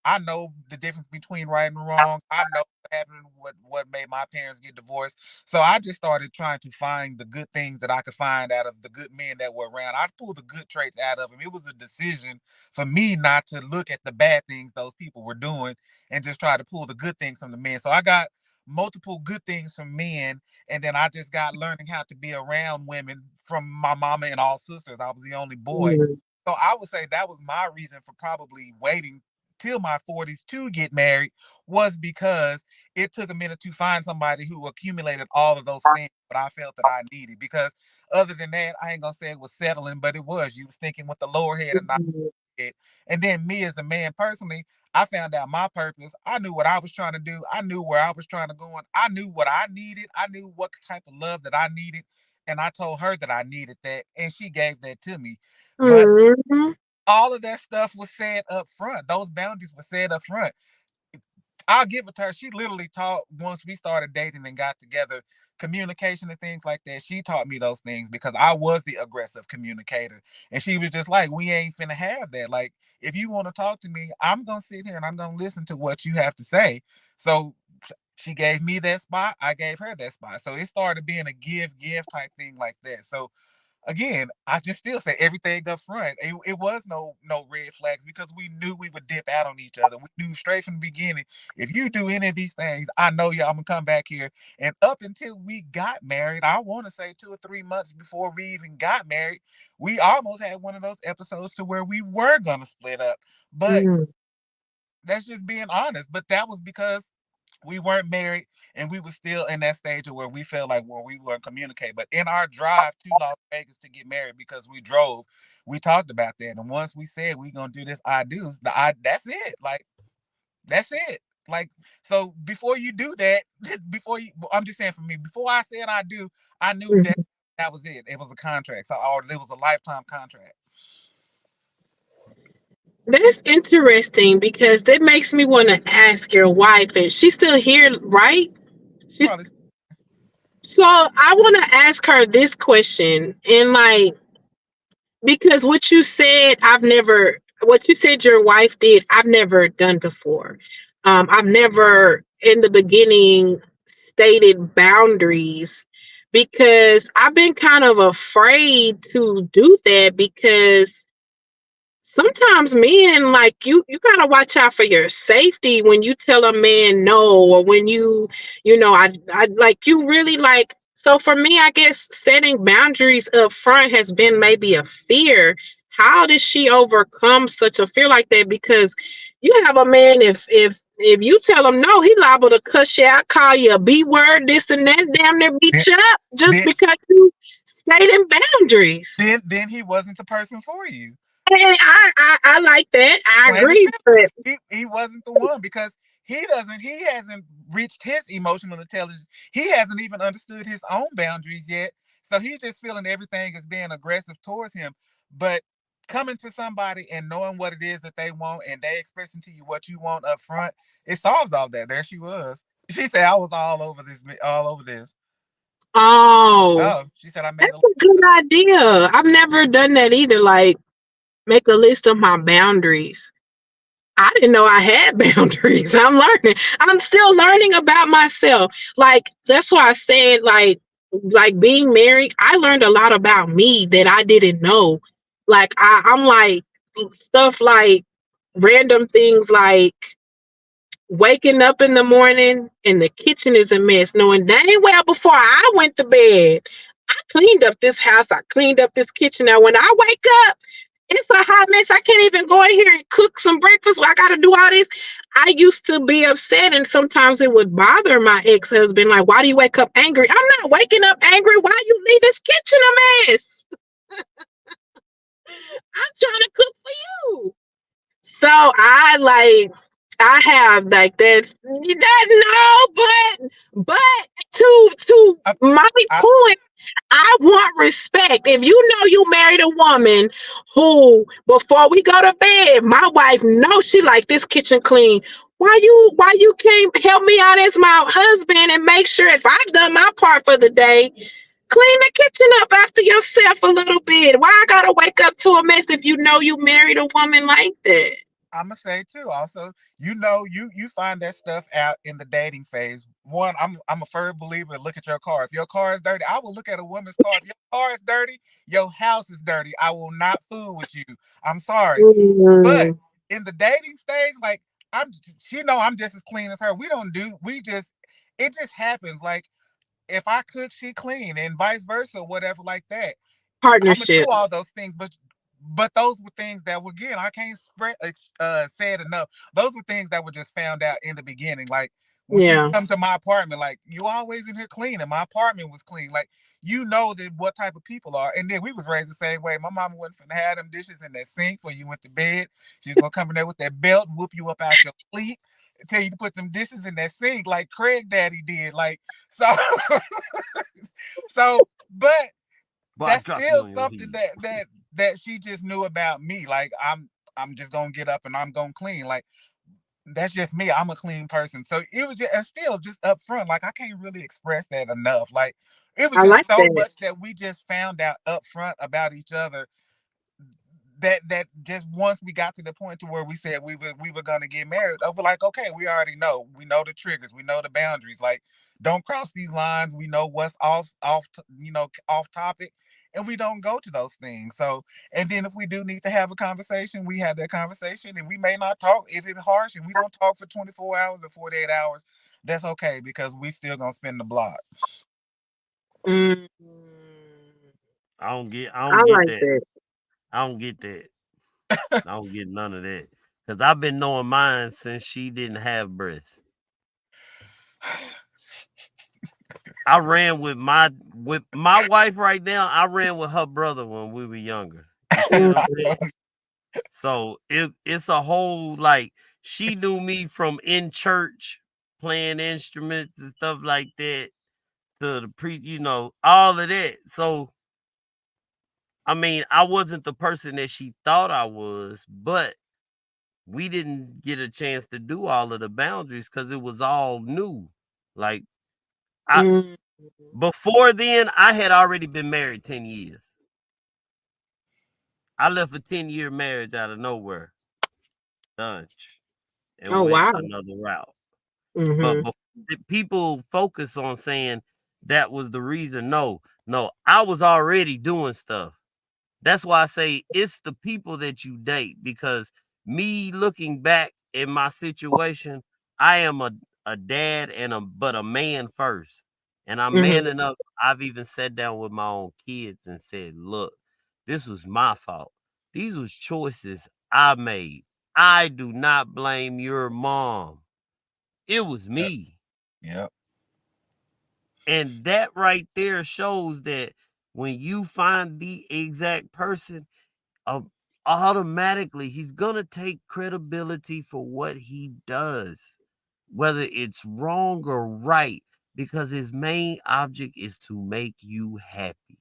I know the difference between right and wrong. I know what happened, what made my parents get divorced. So I just started trying to find the good things that I could find out of the good men that were around. I pulled the good traits out of them. It was a decision for me not to look at the bad things those people were doing and just try to pull the good things from the men. So I got multiple good things from men, and then I just got learning how to be around women from my mama and all sisters. I was the only boy.
Mm,
So I would say that was my reason for probably waiting till my 40s to get married, was because it took a minute to find somebody who accumulated all of those things that I felt that I needed. Because other than that, I ain't gonna say it was settling, but it was. You was thinking with the lower head and not
mm,
head. And then me as a man personally, I found out my purpose. I knew what I was trying to do. I knew where I was trying to go. And I knew what I needed. I knew what type of love that I needed. And I told her that I needed that, and she gave that to me. But
mhm,
all of that stuff was said up front. Those boundaries were said up front. I'll give it to her. She literally taught once we started dating and got together, communication and things like that. She taught me those things because I was the aggressive communicator. And she was just like, we ain't finna have that. Like, if you want to talk to me, I'm gonna sit here and I'm gonna listen to what you have to say. So she gave me that spot, I gave her that spot. So it started being a give type thing like that. So again, I just still say everything up front. It was no red flags because we knew we would dip out on each other. We knew straight from the beginning. If you do any of these things, I know y'all gonna come back here. And up until we got married, I want to say 2 or 3 months before we even got married, we almost had one of those episodes to where we were gonna split up. But
mm,
that's just being honest. But that was because we weren't married and we were still in that stage of where we felt like where we weren't communicate. But in our drive to Las Vegas to get married, because we drove, we talked about that. And once we said we gonna do this I do's, that's it. Like that's it. Like so before you do that, before you I'm just saying for me, before I said I do, I knew that
mhm.
that was it. It was a contract. So or it was a lifetime contract.
That's interesting, because that makes me want to ask your wife, and she's still here, right? She's
Probably
so I want to ask her this question, and like, because what you said your wife did, I've never done before. I've never in the beginning stated boundaries, because I've been kind of afraid to do that, because sometimes men, like, you gotta watch out for your safety when you tell a man no, or when I like, you really like. So for me, I guess setting boundaries up front has been maybe a fear. How does she overcome such a fear like that? Because you have a man, if you tell him no, he liable to cuss you out, call you a b word, this and that, damn near beat
then
you up, just
then
because you stating boundaries.
then he wasn't the person for you.
I like that. I
Plain and
agree,
simple.
but
He wasn't the one because he hasn't reached his emotional intelligence. He hasn't even understood his own boundaries yet. So he's just feeling everything is being aggressive towards him. But coming to somebody and knowing what it is that they want and they expressing to you what you want up front, it solves all that. There she was. She said I was all over this, all over this.
oh,
Oh, she said I made a
that's a good
list.
idea. I've never done that either. Like, make a list of my boundaries. I didn't know I had boundaries. I'm learning. I'm still learning about myself. Like, that's why I said, like being married, I learned a lot about me that I didn't know. Like, I'm like stuff like random things like waking up in the morning and the kitchen is a mess, knowing dang well before I went to bed, I cleaned up this house, I cleaned up this kitchen. Now, when I wake up, it's a hot mess. I can't even go in here and cook some breakfast. I got to do all this. I used to be upset, and sometimes it would bother my ex husband. Like, why do you wake up angry? I'm not waking up angry. Why you leave this kitchen a mess? I'm trying to cook for you. So I have like that no, but to
I,
my
I,
point, I want respect. If you know you married a woman who before we go to bed, my wife knows she like this kitchen clean. Why you can't help me out as my husband and make sure if I've done my part for the day, clean the kitchen up after yourself a little bit. Why I gotta wake up to a mess if you know you married a woman like that?
I'm gonna say too. Also, you find that stuff out in the dating phase. One, I'm a firm believer. Look at your car. If your car is dirty, I will look at a woman's car. If your car is dirty, your house is dirty. I will not fool with you. I'm sorry, but
Mm,
in the dating stage, like I'm, I'm just as clean as her. We don't do. We just, it just happens. Like if I cook, she clean, and vice versa, whatever, like that. I'm gonna do
partnership.
all those things, but those were things that were again I can't say it enough. Those were things that were just found out in the beginning. Like when she
Yeah,
come to my apartment, like you always in here clean, and my apartment was clean. Like that what type of people are. And then we was raised the same way. My mama wasn't finna have them dishes in that sink before you went to bed. She was gonna come in there with that belt, whoop you up out your sleep, and tell you to put some dishes in that sink like Craig Daddy did. Like so, but
But I
that's
drop you
still
on your
something
head.
that she just knew about me. Like I'm just gonna get up and I'm gonna clean. Like that's just me. I'm a clean person. So it was just still just up front. Like I can't really express that enough. Like it was
I like
just so
that.
much that we just found out up front about each other that just once we got to the point to where we said we were gonna get married, I was like, okay, we know the triggers, we know the boundaries. Like, don't cross these lines. We know what's off topic, and we don't go to those things. So, and then if we do need to have a conversation, we have that conversation, and we may not talk if it's harsh, and we don't talk for 24 hours or 48 hours. That's okay because we still gonna spend the block.
Mm,
I
I
don't get
like
that.
that.
I don't get that. I don't get none of that. Cause I've been knowing mine since she didn't have breasts. I ran with my wife right now. I ran with her brother when we were younger. You see what
Mm,
I'm saying? So it's a whole like she knew me from in church playing instruments and stuff like that to the all of that. So I mean, I wasn't the person that she thought I was, but we didn't get a chance to do all of the boundaries because it was all new. Like I
mm.
before then, I had already been married 10 years. I left a 10-year marriage out of nowhere, done, and
Oh
went
wow.
another route. But
Hmm.
people focus on saying that was the reason. No, no, I was already doing stuff. That's why I say it's the people that you date because me looking back in my situation, I am a dad and a man first. And I'm man
Hmm.
enough. I've even sat down with my own kids and said, look, this was my fault. These was choices I made. I do not blame your mom. It was
Yep.
me.
Yep.
And that right there shows that when you find the exact person, automatically he's gonna take credibility for what he does, whether it's wrong or right, because his main object is to make you happy.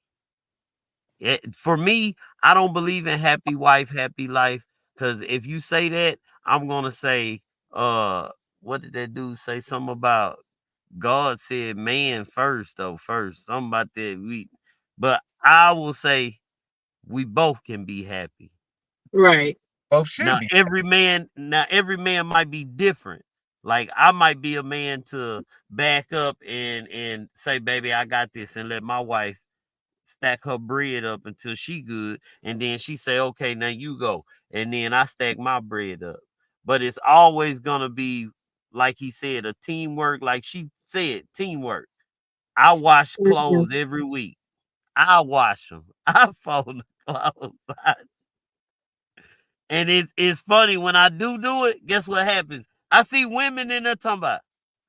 For me, I don't believe in happy wife, happy life. Because if you say that, I'm gonna say, what did that dude say? Something about God said man first, though. First, something about that. But I will say we both can be happy.
Right.
Both should be.
Now every man might be different. Like I might be a man to back up and say, baby, I got this, and let my wife stack her bread up until she good, and then she say, okay, now you go, and then I stack my bread up. But it's always gonna be, like he said, a teamwork. Like she said, teamwork. I wash
Mhm.
clothes every week. I wash them. I fold the clothes. And it's funny when I do it. Guess what happens? I see women in there talking about,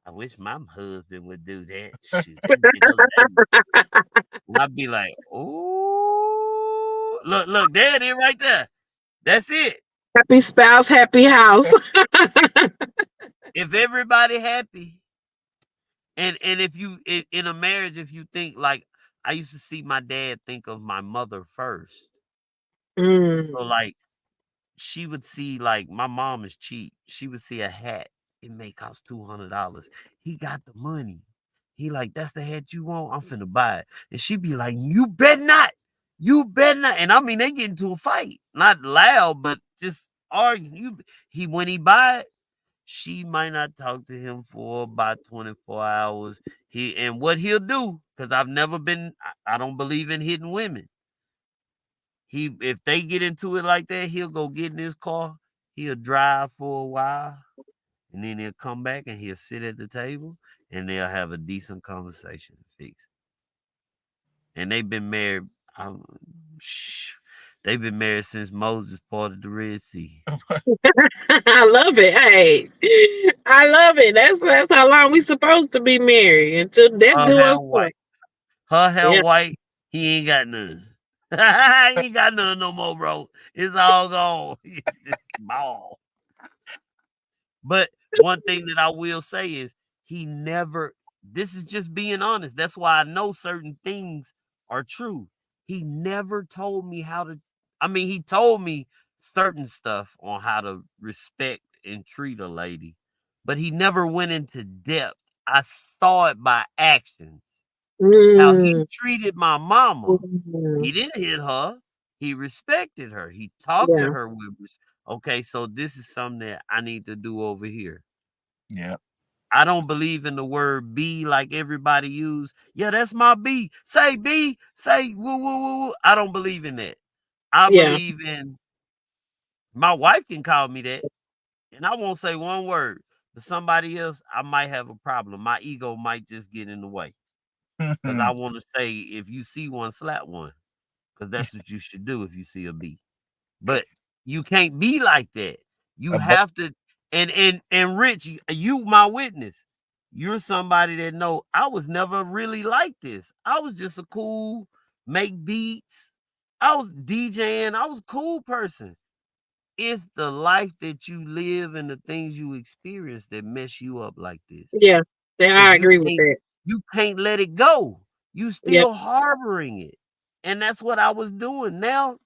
I wish my husband would do that. Shoot, he did her laundry. And I'd be like, oh, look, there it is right there. That's it.
Happy spouse, happy house.
If everybody happy, and if you in a marriage, if you think like I used to see my dad think of my mother first. So
Mm.
like she would see, like, my mom is cheap. She would see a hat. It may cost $200. He got the money. He like, that's the hat you want? I'm finna buy it. And she be like, you bet not. You bet not. And I mean, they get into a fight. Not loud, but just arguing. He when he buy it, she might not talk to him for about 24 hours. And what he'll do, because I've never been, I don't believe in hidden women. If they get into it like that, he'll go get in his car, he'll drive for a while, and then he'll come back and he'll sit at the table and they'll have a decent conversation and fix it. And they've been married. Um, shh, they've been married since Moses parted the Red Sea.
I love it. Hey, I love it. That's how long we supposed to be married until death
Her
do
hair
us part.
white. Her hair
Yeah,
white. He ain't got none. He ain't got none no more, bro. It's all gone. It's just bald. But one thing that I will say is he never, this is just being honest. That's why I know certain things are true. He never told me how to, I mean, he told me certain stuff on how to respect and treat a lady, but he never went into depth. I saw it by actions. How he
mm,
treated my mama. He
mm,
didn't hit her. He respected her. He talked to
yeah,
her with okay, so this is something that I need to do over here.
Yeah.
I don't believe in the word B like everybody use. Yeah, that's my B. Say B. Say woo woo woo woo. I don't believe in that. I
yeah,
believe in my wife can call me that, and I won't say one word. But somebody else, I might have a problem. My ego might just get in the way because I want to say, if you see one, slap one, because that's what you should do if you see a B. But you can't be like that. You
Abo-
have to, and Rich, you my witness. You're somebody that know I was never really like this. I was just a cool make beats. I was DJing. I was a cool person. It's the life that you live and the things you experience that mess you up like this.
yeah. Yeah, I
Because
agree with that.
you can't let it go. You
Yep.
still harboring it. And that's what I was doing. Now,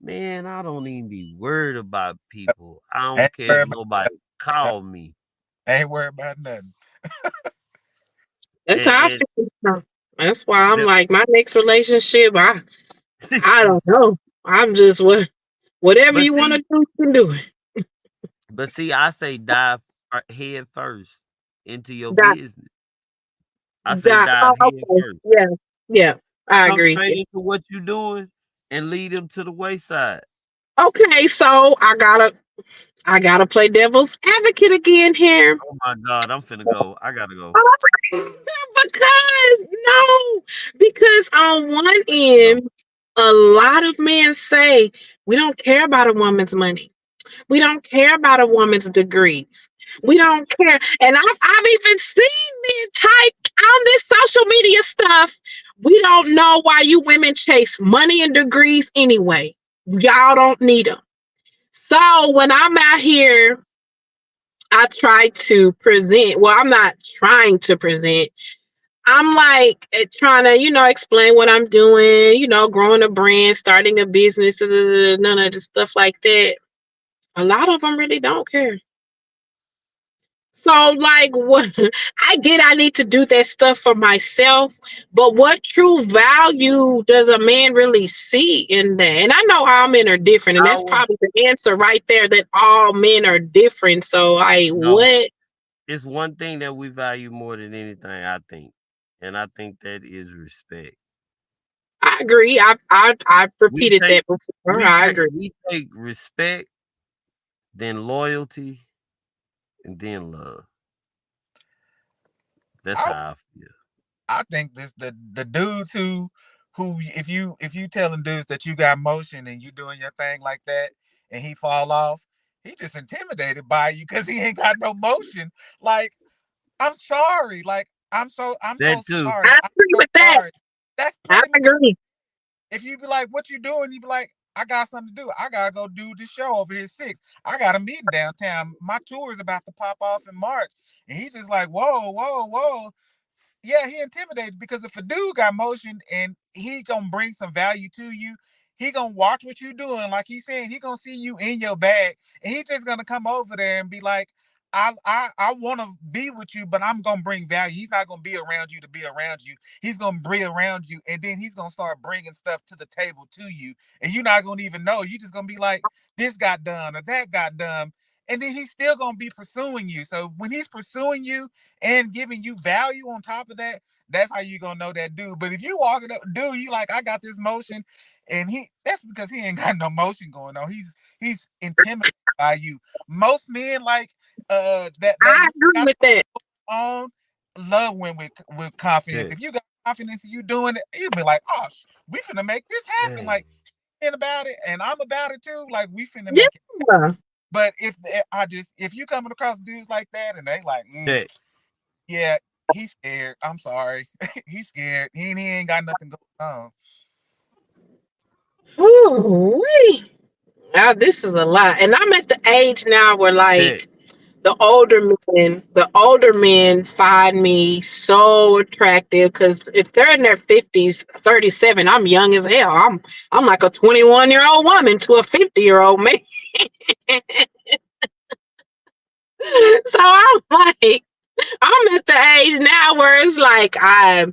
man, I don't even be worried about people. I
ain't
don't care if
worried
nobody
about,
call me.
ain't worried about nothing.
That's how I
And,
feel. That's why I'm
the,
like my next relationship. I don't know. I'm just whatever
but
you want to
see,
do, you can do it.
I say dive head first into your
That
business. I say
that.
dive
Oh,
head
okay.
first.
Yeah, yeah. I
Come
agree.
straight into what you're doing and lead them to the wayside.
Okay, so I gotta play devil's advocate again here.
Oh my God, I'm finna go. I gotta go.
Because no, because on one
No.
end, a lot of men say we don't care about a woman's money. We don't care about a woman's degrees. We don't care. And I've even seen men type on this social media stuff. We don't know why you women chase money and degrees anyway. Y'all don't need them. So when I'm out here, I try to present. Well, I'm not trying to present. I'm like trying to, explain what I'm doing, growing a brand, starting a business, none of the stuff like that. A lot of them really don't care. So, like, what I get, I need to do that stuff for myself. But what true value does a man really see in that? And I know all men are different, and
I
that's
would
probably the answer right there, that all men are different. So,
no.
what?
It's one thing that we value more than anything, I think. And I think that is respect.
I agree. I've
We
repeated
take
that before. I agree.
we take respect, then loyalty, and then love. That's
I
how I feel.
I think this the dudes who if you telling dudes that you got motion and you doing your thing like that and he fall off, he just intimidated by you because he ain't got no motion. Like, I'm sorry. Like, I'm so
That too.
sorry.
I
I'm
agree
so
with that.
sorry. That's
I
pretty much,
agree.
if you be like, what you doing? You be like, I got something to do. I gotta go do this show over here 6. I got a meeting downtown. My tour is about to pop off in March. And he's just like, whoa, whoa, whoa. Yeah, he intimidated because if a dude got motion and he gonna bring some value to you, he gonna watch what you doing. Like he's saying, he gonna see you in your bag, and he just gonna come over there and be like, I want to be with you, but I'm gonna bring value. He's not gonna be around you to be around you. He's gonna be around you, and then he's gonna start bringing stuff to the table to you, and you're not gonna even know. You just gonna be like, this got done or that got done, and then he's still gonna be pursuing you. So when he's pursuing you and giving you value on top of that, that's how you gonna know that dude. But if you walking up, dude, you like, I got this motion, and that's because he ain't got no motion going on. He's intimidated by you. Most men like that
I agree
got
with that.
on love women with confidence.
Yeah.
If you got confidence and you doing it, you be like, oh, we finna make this happen.
Dang.
Like, and about it, and I'm about it too. Like, we finna make it.
Yeah.
But if you coming across dudes like that and they like,
Check.
yeah, he's scared. I'm sorry. He's scared. He ain't got nothing going on.
Ooh-wee. Now this is a lot. And I'm at the age now where,
Check.
like, the older men find me so attractive, because if they're in their 50s, 37, I'm young as hell. I'm like a 21-year-old woman to a 50-year-old man. So I'm like, I'm at the age now where it's like I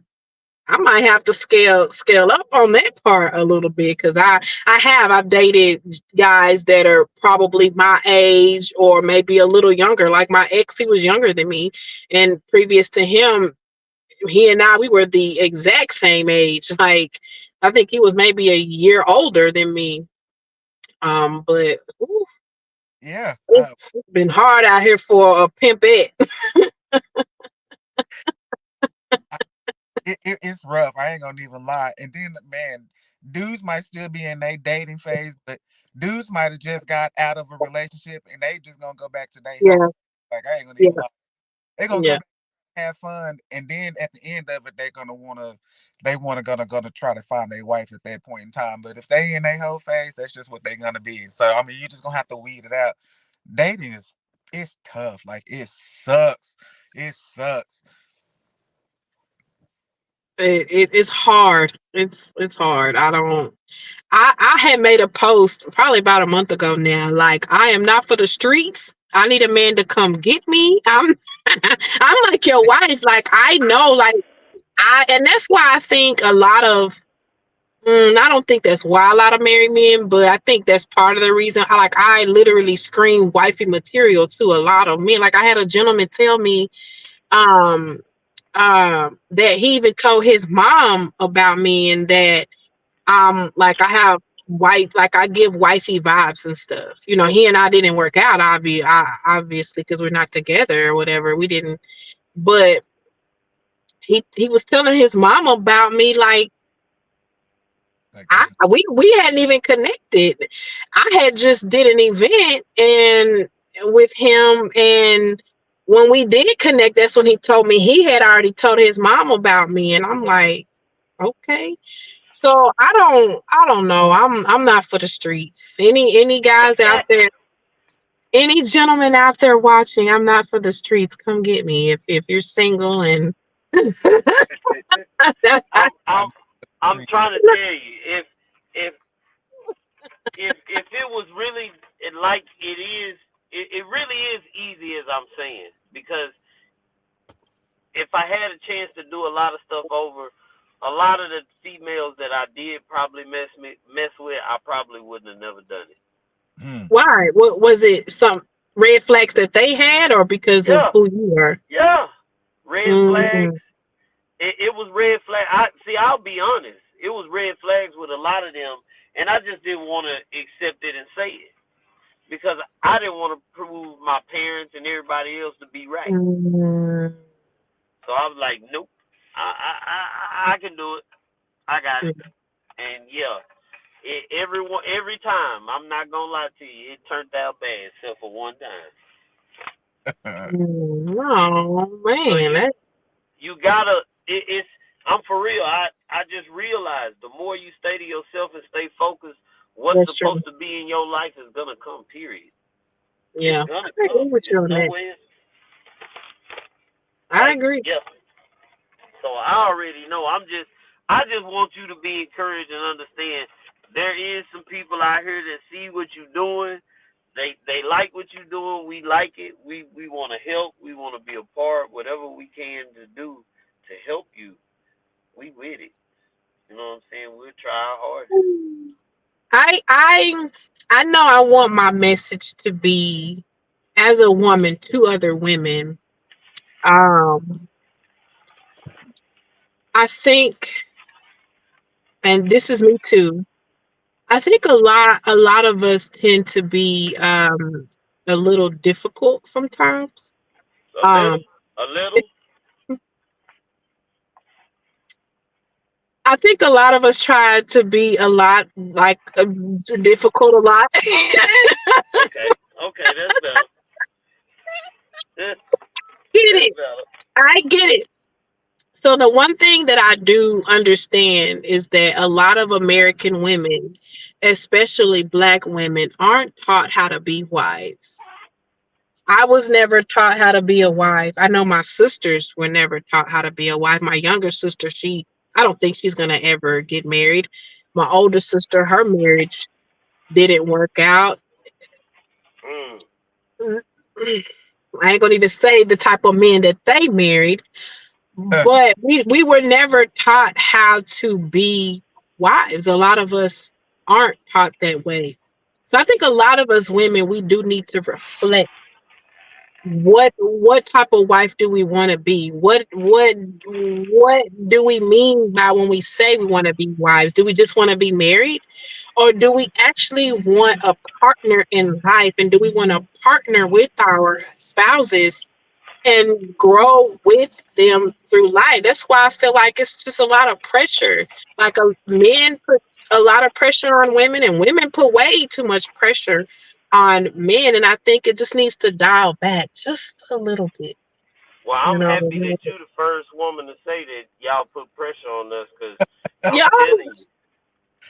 might have to scale up on that part a little bit, because I've dated guys that are probably my age or maybe a little younger. Like my ex, he was younger than me, and previous to him, he and I, we were the exact same age. Like, I think he was maybe a year older than me. But ooh,
Yeah.
it's been hard out here for a pimpette.
It's rough. I ain't gonna even lie. And then, man, dudes might still be in their dating phase, but dudes might have just got out of a relationship and they just gonna go back to their
Yeah,
whole. Like, I ain't gonna
yeah,
even lie. They're gonna go
yeah.
back, have fun, and then at the end of it, they wanna gonna try to find their wife at that point in time. But if they in their whole phase, that's just what they're gonna be. So I mean, you just gonna have to weed it out. Dating is it's tough. Like, it sucks. It sucks.
It's hard. It's hard. I had made a post probably about a month ago now. Like, I am not for the streets. I need a man to come get me. I'm I'm like your wife. Like, I know, like, and that's why I think a lot of I don't think that's why a lot of married men, but I think that's part of the reason. I literally scream wifey material to a lot of men. Like, I had a gentleman tell me um that he even told his mom about me, and that like, I have wife, like, I give wifey vibes and stuff. He and I didn't work out, obviously, because we're not together or whatever. We didn't, but he was telling his mom about me, like,
Like,
I
this is
we hadn't even connected. I had just did an event and with him, and when we did connect, that's when he told me he had already told his mom about me, and I'm like, okay. So I don't know. I'm not for the streets. Any guys out there, any gentlemen out there watching, I'm not for the streets. Come get me if you're single and
I'm
I
I'm
know
I'm
the
trying to tell you, if if it was really like it is, it really is easy as I'm saying. Because if I had a chance to do a lot of stuff over, a lot of the females that I did probably mess with, I probably wouldn't have never done it.
hmm.
why? What was it? Some red flags that they had, or because of
Yeah,
who you were?
yeah. Red flags.
Mm,
It was red flag. I see. I'll be honest. It was red flags with a lot of them, and I just didn't want to accept it and say it because I didn't want to prove my parents and everybody else to be right.
mm,
So I was like, nope. I can do it. I got it.
mm,
And yeah, every time. I'm not gonna lie to you. It turned out bad, except for one time.
oh
So
man,
you gotta. It's. I'm for real. I just realized the more you stay to yourself and stay focused, what's
that's true.
supposed to be in your life is gonna come. Period. It's
Yeah,
gonna
I agree
come.
with you
It's
on
no
that.
way.
I
Like
agree.
yeah. So I already know. I just want you to be encouraged and understand there is some people out here that see what you're doing. They like what you're doing. We like it. We want to help. We want to be a part. Whatever we can to do to help you, we with it. You know what I'm saying? We'll try our hardest.
I I I know I want my message to be as a woman to other women. Um, I think, and this is me too. I think a lot of us tend to be a little difficult sometimes.
A little,
Um,
a little.
I think a lot of us try to be a lot like difficult a lot.
Okay, okay, that's better.
Get
That's
it?
better.
I get it. So the one thing that I do understand is that a lot of American women, especially black women, aren't taught how to be wives. I was never taught how to be a wife. I know my sisters were never taught how to be a wife. My younger sister, I don't think she's gonna ever get married. My older sister, her marriage didn't work out.
Mm.
Mm, mm. I ain't gonna even say the type of men that they married, but we were never taught how to be wives. A lot of us aren't taught that way. So I think a lot of us women, we do need to reflect what type of wife do we want to be? What do we mean by when we say we want to be wives? Do we just want to be married? Or do we actually want a partner in life? And do we want to partner with our spouses and grow with them through life? That's why I feel like it's just a lot of pressure. Like men put a lot of pressure on women, and women put way too much pressure on men. And I think it just needs to dial back just a little bit.
Well,
You
I'm
know,
happy that you the first woman to say that y'all put pressure on us, cause I'm
yeah,
telling you,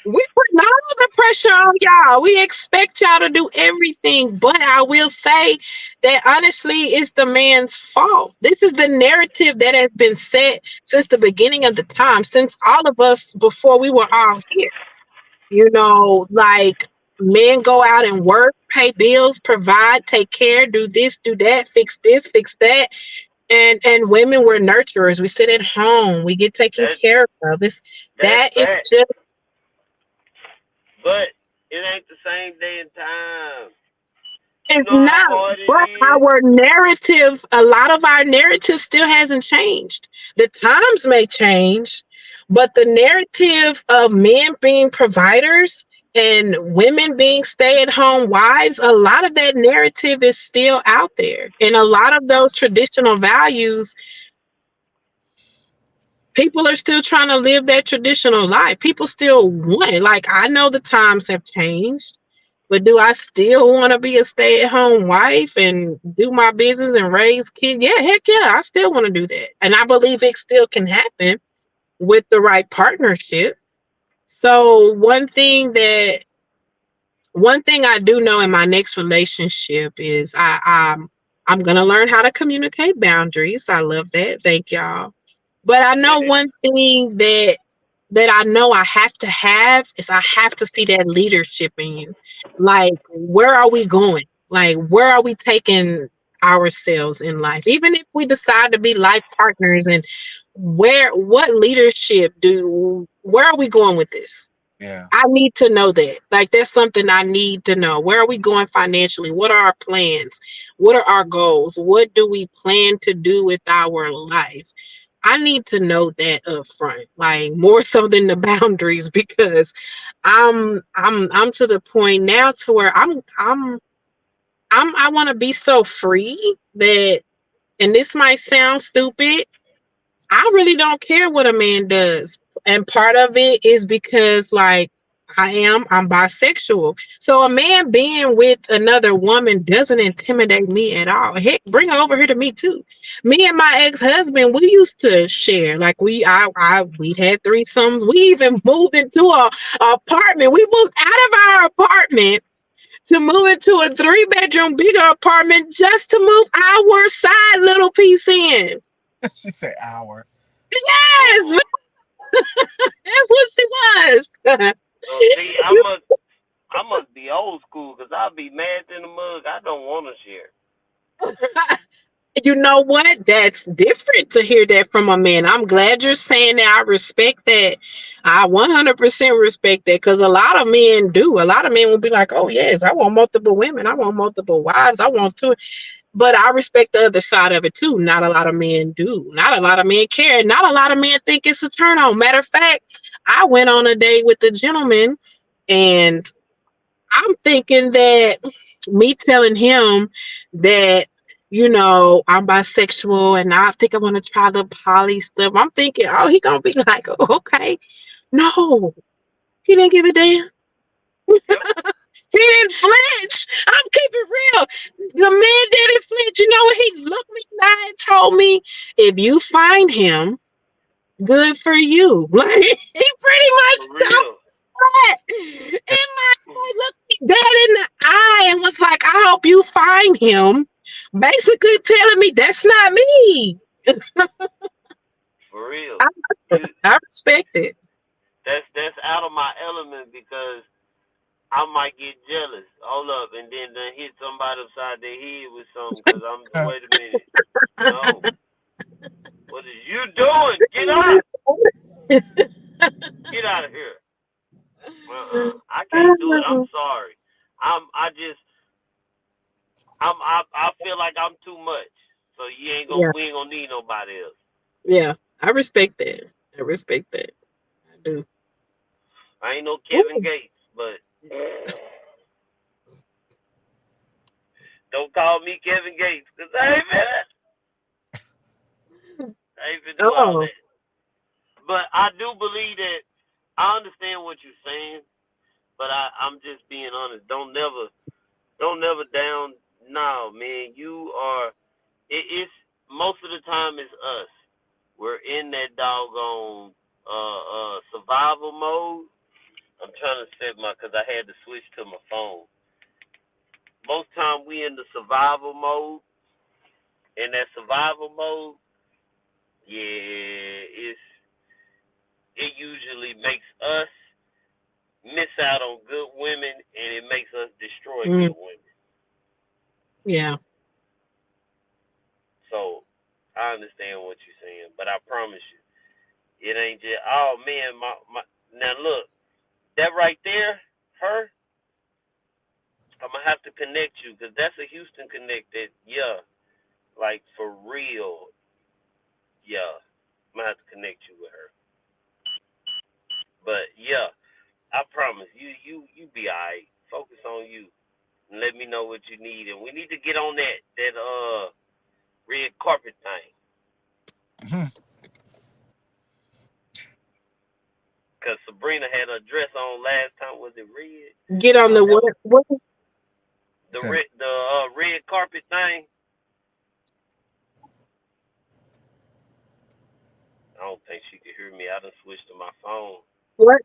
we put all the pressure on y'all. We expect y'all to do everything. But I will say that honestly, it's the man's fault. This is the narrative that has been set since the beginning of the time, since all of us before we were all here. You know, like men go out and work, pay bills, provide, take care, do this, do that, fix this, fix that. And women were nurturers. We sit at home, we get taken
that
care of.
that's
That is
fact.
just
But it ain't the same day and time. You
It's
know how
not,
hard it
but
is.
our narrative, a lot of our narrative still hasn't changed. The times may change, but the narrative of men being providers and women being stay at home wives, a lot of that narrative is still out there. And a lot of those traditional values, people are still trying to live that traditional life. People still want it. Like, I know the times have changed. But do I still want to be a stay-at-home wife and do my business and raise kids? Yeah, heck yeah, I still want to do that. And I believe it still can happen with the right partnership. So one thing I do know in my next relationship is I'm gonna learn how to communicate boundaries. I love that. Thank y'all. But I know
Yeah.
one thing that I know I have to have is I have to see that leadership in you. Like, where are we going? Like, where are we taking ourselves in life? Even if we decide to be life partners, and what leadership where are we going with this?
Yeah.
I need to know that. Like, that's something I need to know. Where are we going financially? What are our plans? What are our goals? What do we plan to do with our life? I need to know that up front, like more so than the boundaries, because I'm to the point now to where I want to be so free that, and this might sound stupid, I really don't care what a man does. And part of it is because, like, I'm bisexual. So a man being with another woman doesn't intimidate me at all. Heck, bring her over here to me too. Me and my ex-husband, we used to share. Like, we had threesomes. We even moved into a apartment. We moved out of our apartment to move into a 3-bedroom bigger apartment just to move our side little piece in.
She said hour.
Yes,
Oh,
that's what she was.
so see, I must be old school because I'll be mad in the mug. I don't want to share.
You know what? That's different to hear that from a man. I'm glad you're saying that. I respect that. I 100% respect that, because a lot of men do. A lot of men will be like, oh, yes, I want multiple women. I want multiple wives. I want two. But I respect the other side of it too. Not a lot of men do. Not a lot of men care. Not a lot of men think it's a turn on. Matter of fact, I went on a date with a gentleman, and I'm thinking that me telling him that, I'm bisexual and I think I want to try the poly stuff. I'm thinking, oh, he gonna be like, oh, okay. No, he didn't give a damn.
Yep,
He didn't flinch. I'm keeping real. The man didn't flinch. You know what? He looked me in the eye and told me, if you find him, good for you. Like, he pretty much
for
told
real.
that. And my boy looked me dead in the eye and was like, I hope you find him. Basically telling me that's not me.
For real.
I,
You
I respect it.
that's out of my element because I might get jealous. Hold up, and then hit somebody upside their head with something because I'm. Wait a minute. No, what is you doing? Get up! Get out of here. I can't do it. I'm sorry. I just. I feel like I'm too much. So you ain't gonna.
Yeah,
We ain't gonna need nobody else.
yeah. I respect that. I respect that. I do.
I ain't no Kevin
Ooh,
Gates, but don't call me Kevin Gates because I ain't finna do all
oh,
that. But I do believe that I understand what you're saying, but I'm just being honest. Don't never down. No, man, you are. It's most of the time it's us. We're in that doggone survival mode. I'm trying to set my because I had to switch to my phone. Most time we in the survival mode. In that survival mode, yeah, it usually makes us miss out on good women, and it makes us destroy
mm,
good women.
yeah.
So I understand what you're saying, but I promise you, it ain't just oh man, my now look that right there, her. I'm gonna have to connect you because that's a Houston connect. That yeah, like for real, yeah. I'm gonna have to connect you with her. But yeah, I promise you be alright. Focus on you and let me know what you need. And we need to get on that red carpet thing.
Mhm.
Cause Sabrina had her dress on last time. Was it red?
Get on
Don't
the what?
never
What?
Said,
the red carpet thing. I don't think she could hear me. I done switched to my phone.
What?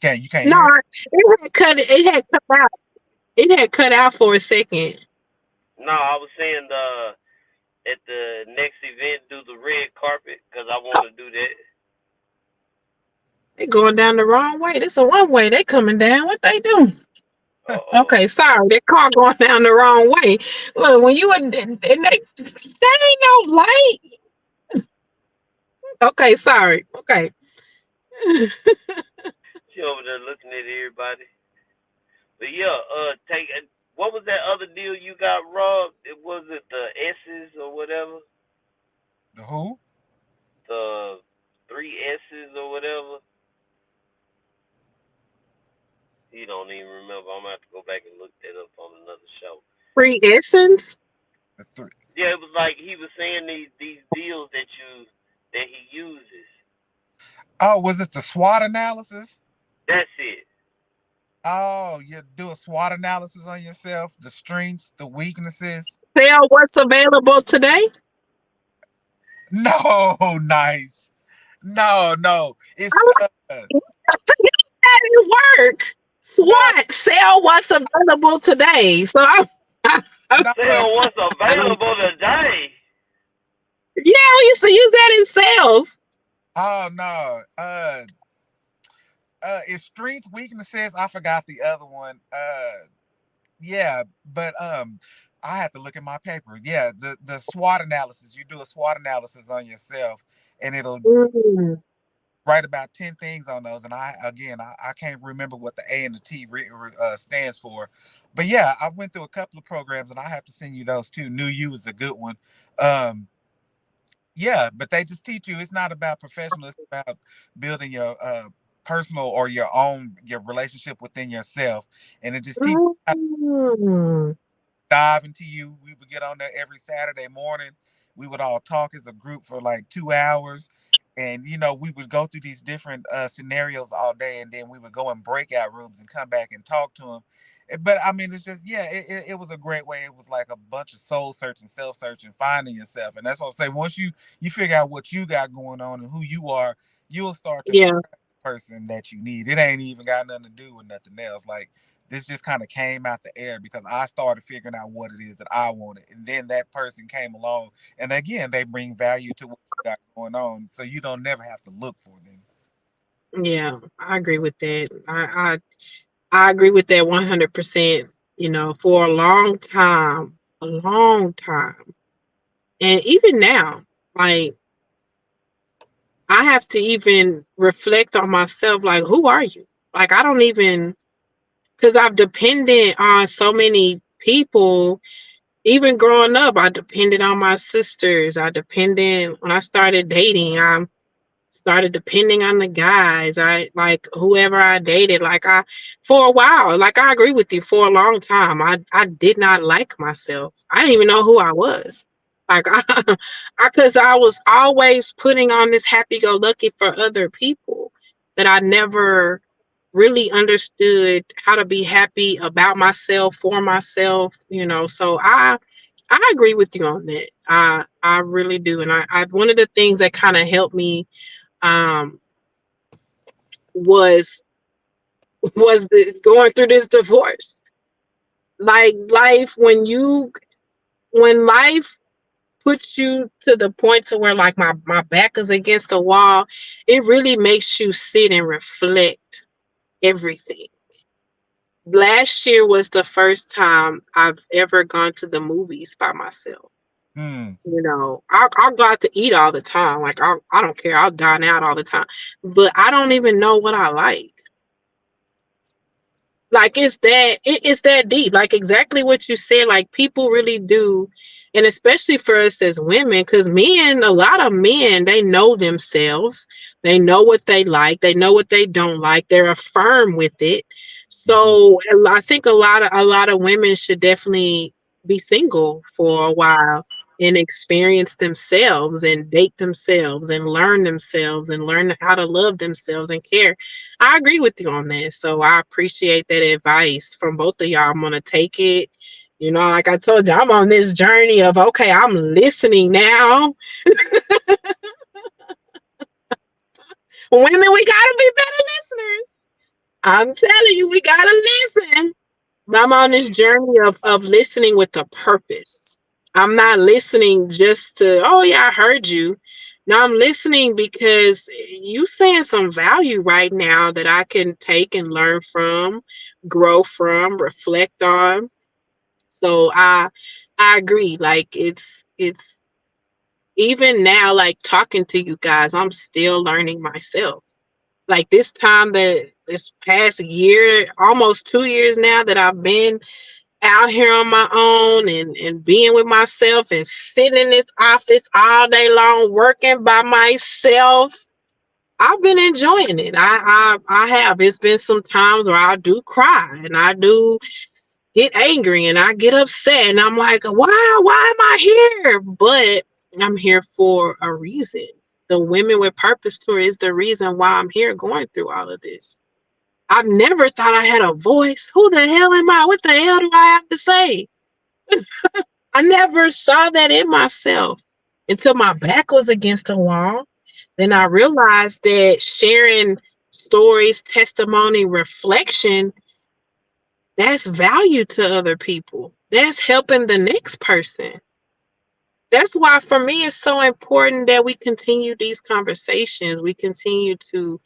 You can't
No,
hear it?
it had cut. It had cut out. It had cut out for a second.
No, I was saying at the next event do the red carpet because I want to do that.
They going down the wrong way. This a one way. They coming down. What they doing?
Oh,
Okay, sorry. That car going down the wrong way. Look, when you and they ain't no light. Okay, sorry. Okay.
she over there looking at everybody. But yeah, take what was that other deal you got robbed? It was it the S's or whatever,
The who?
the three S's or whatever. You don't even remember. I'm gonna have to go back and look that up on another show.
Free essence.
The three.
Yeah, it was like he was saying these deals that he uses.
Oh, was it the SWOT analysis?
That's it.
Oh, you do a SWOT analysis on yourself, the strengths, the weaknesses.
Sell what's available today.
No, nice. No, no.
I
It's
that didn't work.
no,
SWAT. Sell what's available today. So
no.
Sell what's available today.
yeah, we used to use that in sales.
Oh no. It's strength, weaknesses. I forgot the other one. Yeah, but I have to look at my paper. Yeah, the SWOT analysis. You do a SWOT analysis on yourself, and it'll
Mm,
write about 10 things on those. And I can't remember what the A and the T stands for, but yeah, I went through a couple of programs, and I have to send you those too. New You is a good one. Um, yeah, but they just teach you it's not about professional, it's about building your personal or your relationship within yourself, and it just teaches
mm,
dive into you. We would get on there every Saturday morning. We would all talk as a group for like 2 hours. And, we would go through these different scenarios all day. And then we would go in breakout rooms and come back and talk to them. But I mean, it's just, yeah, it was a great way. It was like a bunch of soul searching, self searching, finding yourself. And that's what I'm saying. Once you figure out what you got going on and who you are, you'll start to
yeah,
attract the person that you need. It ain't even got nothing to do with nothing else. Like, this just kind of came out the air because I started figuring out what it is that I wanted. And then that person came along. And again, they bring value to what you got going on. So you don't never have to look for them.
yeah. I agree with that. I agree with that 100%. For a long time, and even now, like I have to even reflect on myself. Like, who are you? Like, I don't even because I've depended on so many people. Even growing up, I depended on my sisters. I depended when I started dating. I started depending on the guys. I like whoever I dated. Like for a while, like I agree with you. For a long time, I did not like myself. I didn't even know who I was. Like because I was always putting on this happy-go-lucky for other people that I never really understood how to be happy about myself for myself. So I agree with you on that. I really do, and I one of the things that kind of helped me um was going through this divorce. Like life when life puts you to the point to where like my back is against the wall, it really makes you sit and reflect everything. Last year was the first time I've ever gone to the movies by myself.
Hmm.
I'll go out to eat all the time. Like I don't care. I'll dine out all the time, but I don't even know what I like. Like it's that deep. Like exactly what you said. Like people really do, and especially for us as women, because men, a lot of men, they know themselves. They know what they like. They know what they don't like. They're affirm with it.
Hmm.
So I think a lot of women should definitely be single for a while and experience themselves and date themselves and learn how to love themselves and care. I agree with you on that. So I appreciate that advice from both of y'all. I'm gonna take it. Like I told you, I'm on this journey of okay, I'm listening now. Women, we gotta be better listeners. I'm telling you, we gotta listen. I'm on this journey of listening with a purpose. I'm not listening just to, oh yeah, I heard you. No, I'm listening because you saying some value right now that I can take and learn from, grow from, reflect on. So I agree. Like it's even now, like talking to you guys, I'm still learning myself. Like this time that this past year, almost 2 years now that I've been out here on my own and being with myself and sitting in this office all day long working by myself. I've been enjoying it. I have. It's been some times where I do cry and I do get angry and I get upset and I'm like, why am I here? But I'm here for a reason. The Women with Purpose tour is the reason why I'm here going through all of this. I've never thought I had a voice. Who the hell am I? What the hell do I have to say? I never saw that in myself until my back was against the wall. Then I
Yeah.
realized that sharing stories, testimony, reflection, that's value to other people. That's helping the next person. That's why for me it's so important that we continue these conversations. We continue to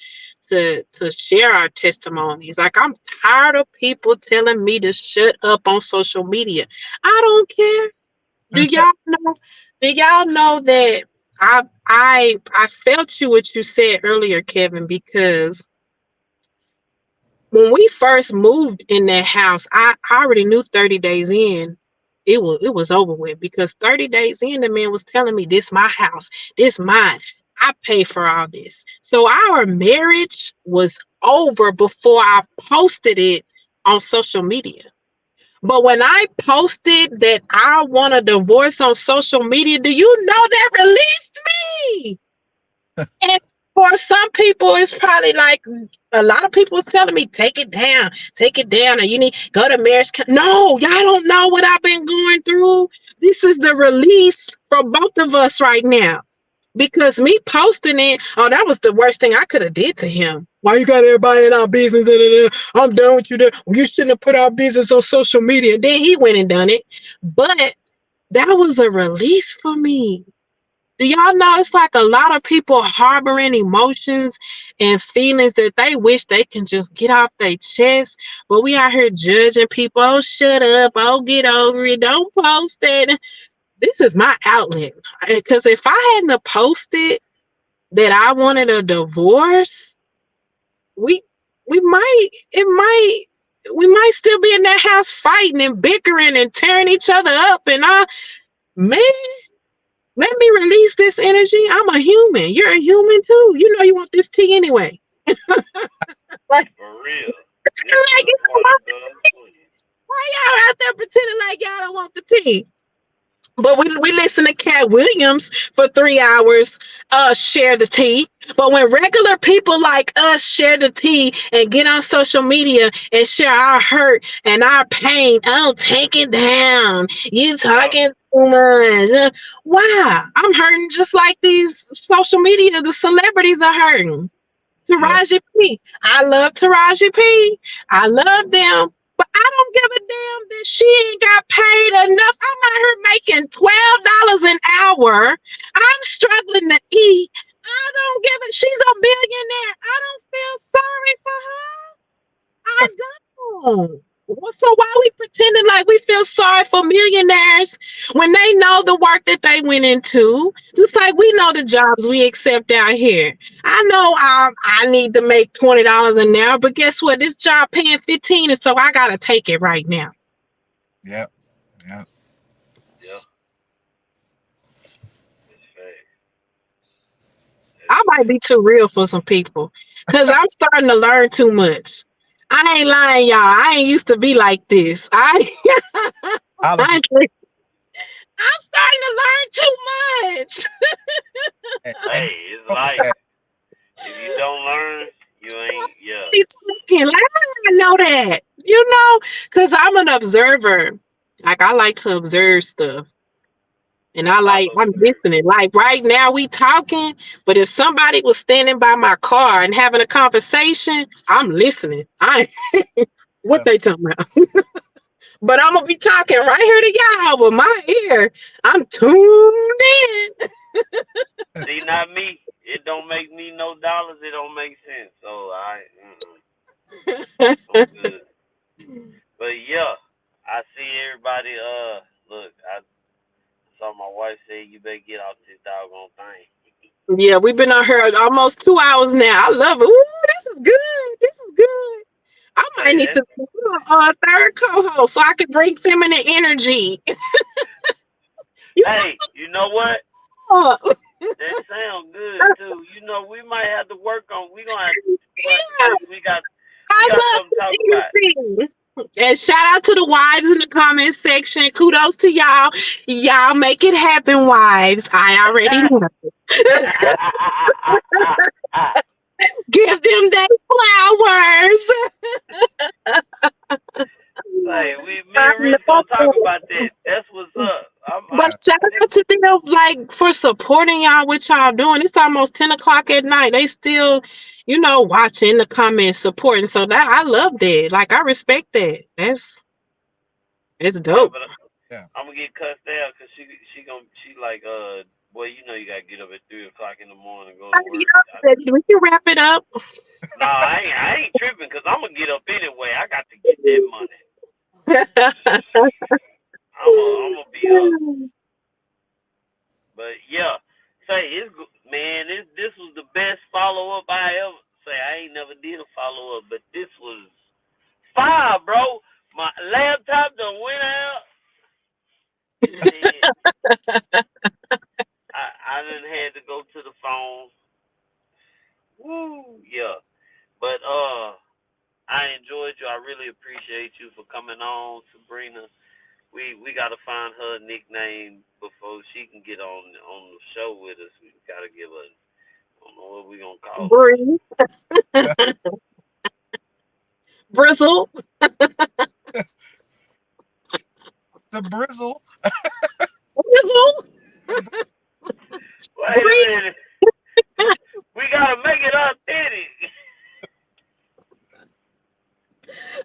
share our testimonies. Like I'm tired of people telling me to shut up on social media. I don't care. Do y'all know? Do y'all know that I felt you what you said earlier, Kevin, because when we first moved in that house, I already knew 30 days in it was over with because 30 days in the man was telling me this my house, this mine. I pay for all this. So our marriage was over before I posted it on social media. But when I posted that I want a divorce on social media, do you know that released me? And for some people, it's probably like a lot of people is telling me, take it down, or you need go to marriage. No, y'all don't know what I've been going through. This is the release for both of us right now. Because me posting it, oh, that was the worst thing I could have did to him. Why you got everybody in our business? I'm done with you. You shouldn't have put our business on social media. Then he went and done it. But that was a release for me. Do y'all know it's like a lot of people harboring emotions and feelings that they wish they can just get off their chest, but we out here judging people. Oh, shut up! Oh, get over it! Don't post it. This is my outlet because if I hadn't have posted that I wanted a divorce, we we might it might we might still be in that house fighting and bickering and tearing each other up. And I man, let me release this energy. I'm a human. You're a human too. You know you want this tea anyway. Like,
For real. This
like
is part of God's plan.
why y'all out there pretending like y'all don't want the tea? But we listen to Cat Williams for 3 hours, share the tea. But when regular people like us share the tea and get on social media and share our hurt and our pain, oh, take it down. You
Yep.
talking too much. Why? I'm hurting just like these social media, the celebrities are hurting.
Yep.
Taraji P. I love Taraji P. I love them. But I don't give a damn that she ain't got paid enough. I'm out here making $12 an hour. I'm struggling to eat. I don't give a she's a millionaire. I don't feel sorry for her. I don't. So why are we pretending like we feel sorry for millionaires when they know the work that they went into? Just like we know the jobs we accept out here. I know I need to make $20 an hour, but guess what? This job paying 15, and so I gotta take it right now.
Yep. Yep.
Yep. That's fact.
I
That's
might be
fact.
too real for some people because I'm starting to learn too much. I ain't lying, y'all. I ain't used to be like this.
Apologies.
I'm starting to learn too much.
And
Hey, it's
wrong with
life.
that.
If you don't learn, you ain't. Yeah.
Be talking. Like, I know that, because I'm an observer. Like I like to observe stuff. And
I love
I'm
to hear
listening. Like right now we talking, but if somebody was standing by my car and having a conversation, I'm listening. I what
Yes.
they talking about. But I'm gonna be talking right here to y'all with my ear. I'm tuned in.
See, not me. It don't make me no dollars. It don't make sense. So I'm good. But yeah, I see everybody. Look, I saw my wife say you better get off this doggone thing.
Yeah, we've been on here almost 2 hours now. I love it. Ooh, this is good. This is good. I might
Say
need
that.
to do a third co-host so I can bring feminine energy. You
Hey, you know what?
know,
That sound good too. You know, we might have to work on. We gonna have to
yeah,
practice this. We
I
got
love
something to talk about.
this energy. And shout out to the wives in the comment section. Kudos to y'all. Y'all make it happen, wives. I already know. Give them their flowers.
Say, me
I
and Rich
love
gonna talk
it.
about that. That's what's up.
But
Yeah.
shout out to them like for supporting y'all what y'all doing. It's almost 10 o'clock at night. They still, watching the comments, supporting. So that I love that. Like I respect that. That's
yeah,
dope.
but
Yeah.
I'm gonna get cussed out because she like boy, you know you gotta get up at 3 o'clock in the morning and go to
You
work.
know, we can wrap it up.
Nah, I ain't tripping because I'm gonna get up anyway. I got to get that money. I'm gonna be up. But yeah, say man, this was the best follow up I ever say. I ain't never did a follow up, but this was fire, bro. My laptop done went out. Shit, I done had to go to the phone. Woo, yeah. But I enjoyed you. I really appreciate you for coming on, Sabrina. We gotta find her nickname before she can get on the show with us. We gotta give her. I don't know what we gonna call her.
Bree, Brizzle,
The Brizzle.
Brizzle,
Wait a
Bree.
minute. We gotta make it authentic.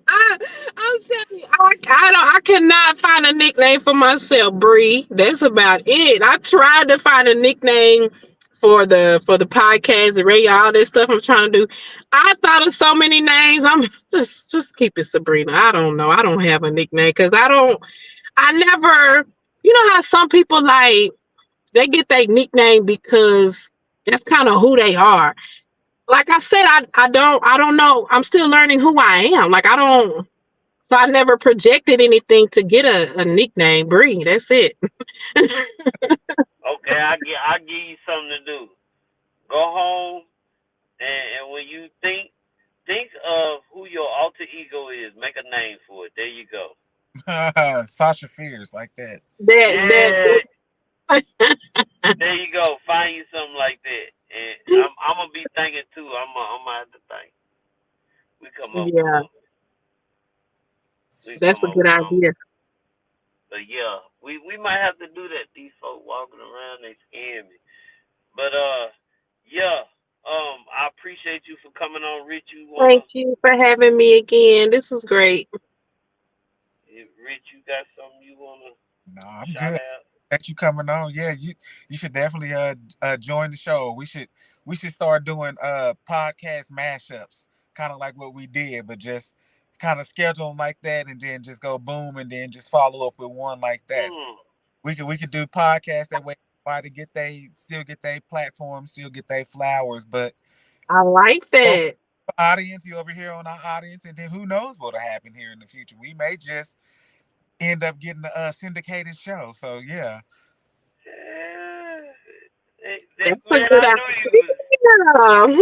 I, I'm telling you, I cannot find a nickname for myself, Bree. That's about it. I tried to find a nickname for the podcast, the radio, all that stuff I'm trying to do. I thought of so many names. I'm just keep it Sabrina. I don't know. I don't have a nickname because I never. You know how some people like they get their nickname because that's kind of who they are. Like I said, I don't know. I'm still learning who I am. Like I don't. So I never projected anything to get a nickname. Bree, that's it.
Okay, I give you something to do. Go home and when you think of who your alter ego is. Make a name for it. There you go.
Sasha Fierce, like that.
That
Yeah, there you go. Find you something like that. And I'm gonna be thinking too. I'm gonna have to think. We come up with
yeah,
something. We
that's
come
a
up
good
with something.
idea.
But yeah, we might have to do that. These folk walking around, they scare me. But yeah. I appreciate you for coming on, Rich. You wanna,
Thank you for having me again. This was great.
Rich? You got something you wanna
No, I'm
shout
good.
out?
Thank you coming on. Yeah, you should definitely join the show. We should start doing podcast mashups, kind of like what we did, but just kind of schedule them like that, and then just go boom, and then just follow up with one like that. So
Mm.
we could do podcasts that way. Why to get they still get their platform, still get their flowers, but
I like
over
that.
audience, you over here on our audience, and then who knows what'll happen here in the future. We may just end up getting a syndicated show. So yeah.
Yeah.
That's a
Man,
good
I knew you was.
idea.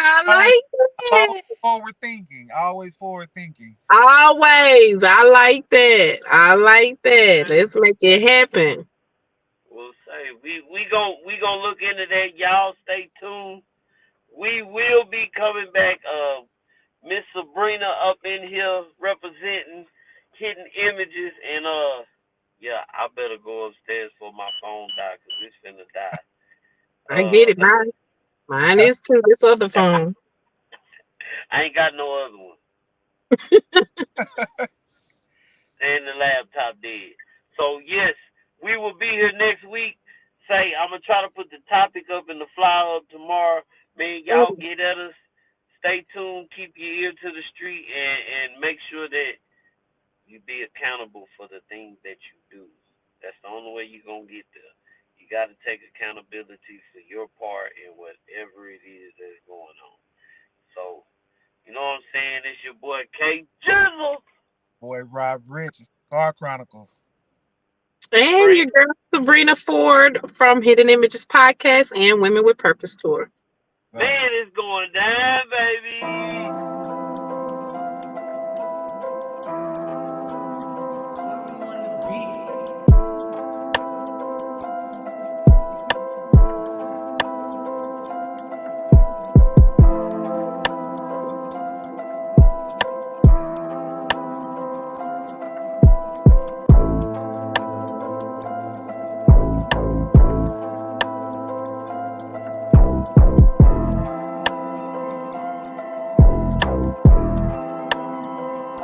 I
Always,
like
always
that.
forward thinking. Always forward thinking.
Always. I like that. I like that. Let's make it happen.
We'll say we gonna look into that. Y'all stay tuned. We will be coming back. Miss Sabrina up in here representing Hidden Images, and Yeah, I better go upstairs for my phone die because it's finna die.
I get it.
Let me.
Mine is too. This other phone.
I ain't got no other one, and the laptop dead. So yes, we will be here next week. Say I'm gonna try to put the topic up and the flyer up tomorrow. Man, y'all
Mm.
get at us. Stay tuned. Keep your ear to the street and make sure that you be accountable for the things that you do. That's the only way you're gonna get there. You got to take accountability for your part in whatever it is that's going on. So, you know what I'm saying? It's your boy K Jizzle.
Boy, Rob Rich, it's Car Chronicles.
And
Great.
your girl Sabrina Ford from Hidden Images Podcast and Women with Purpose Tour.
So.
Man, it's going down, baby.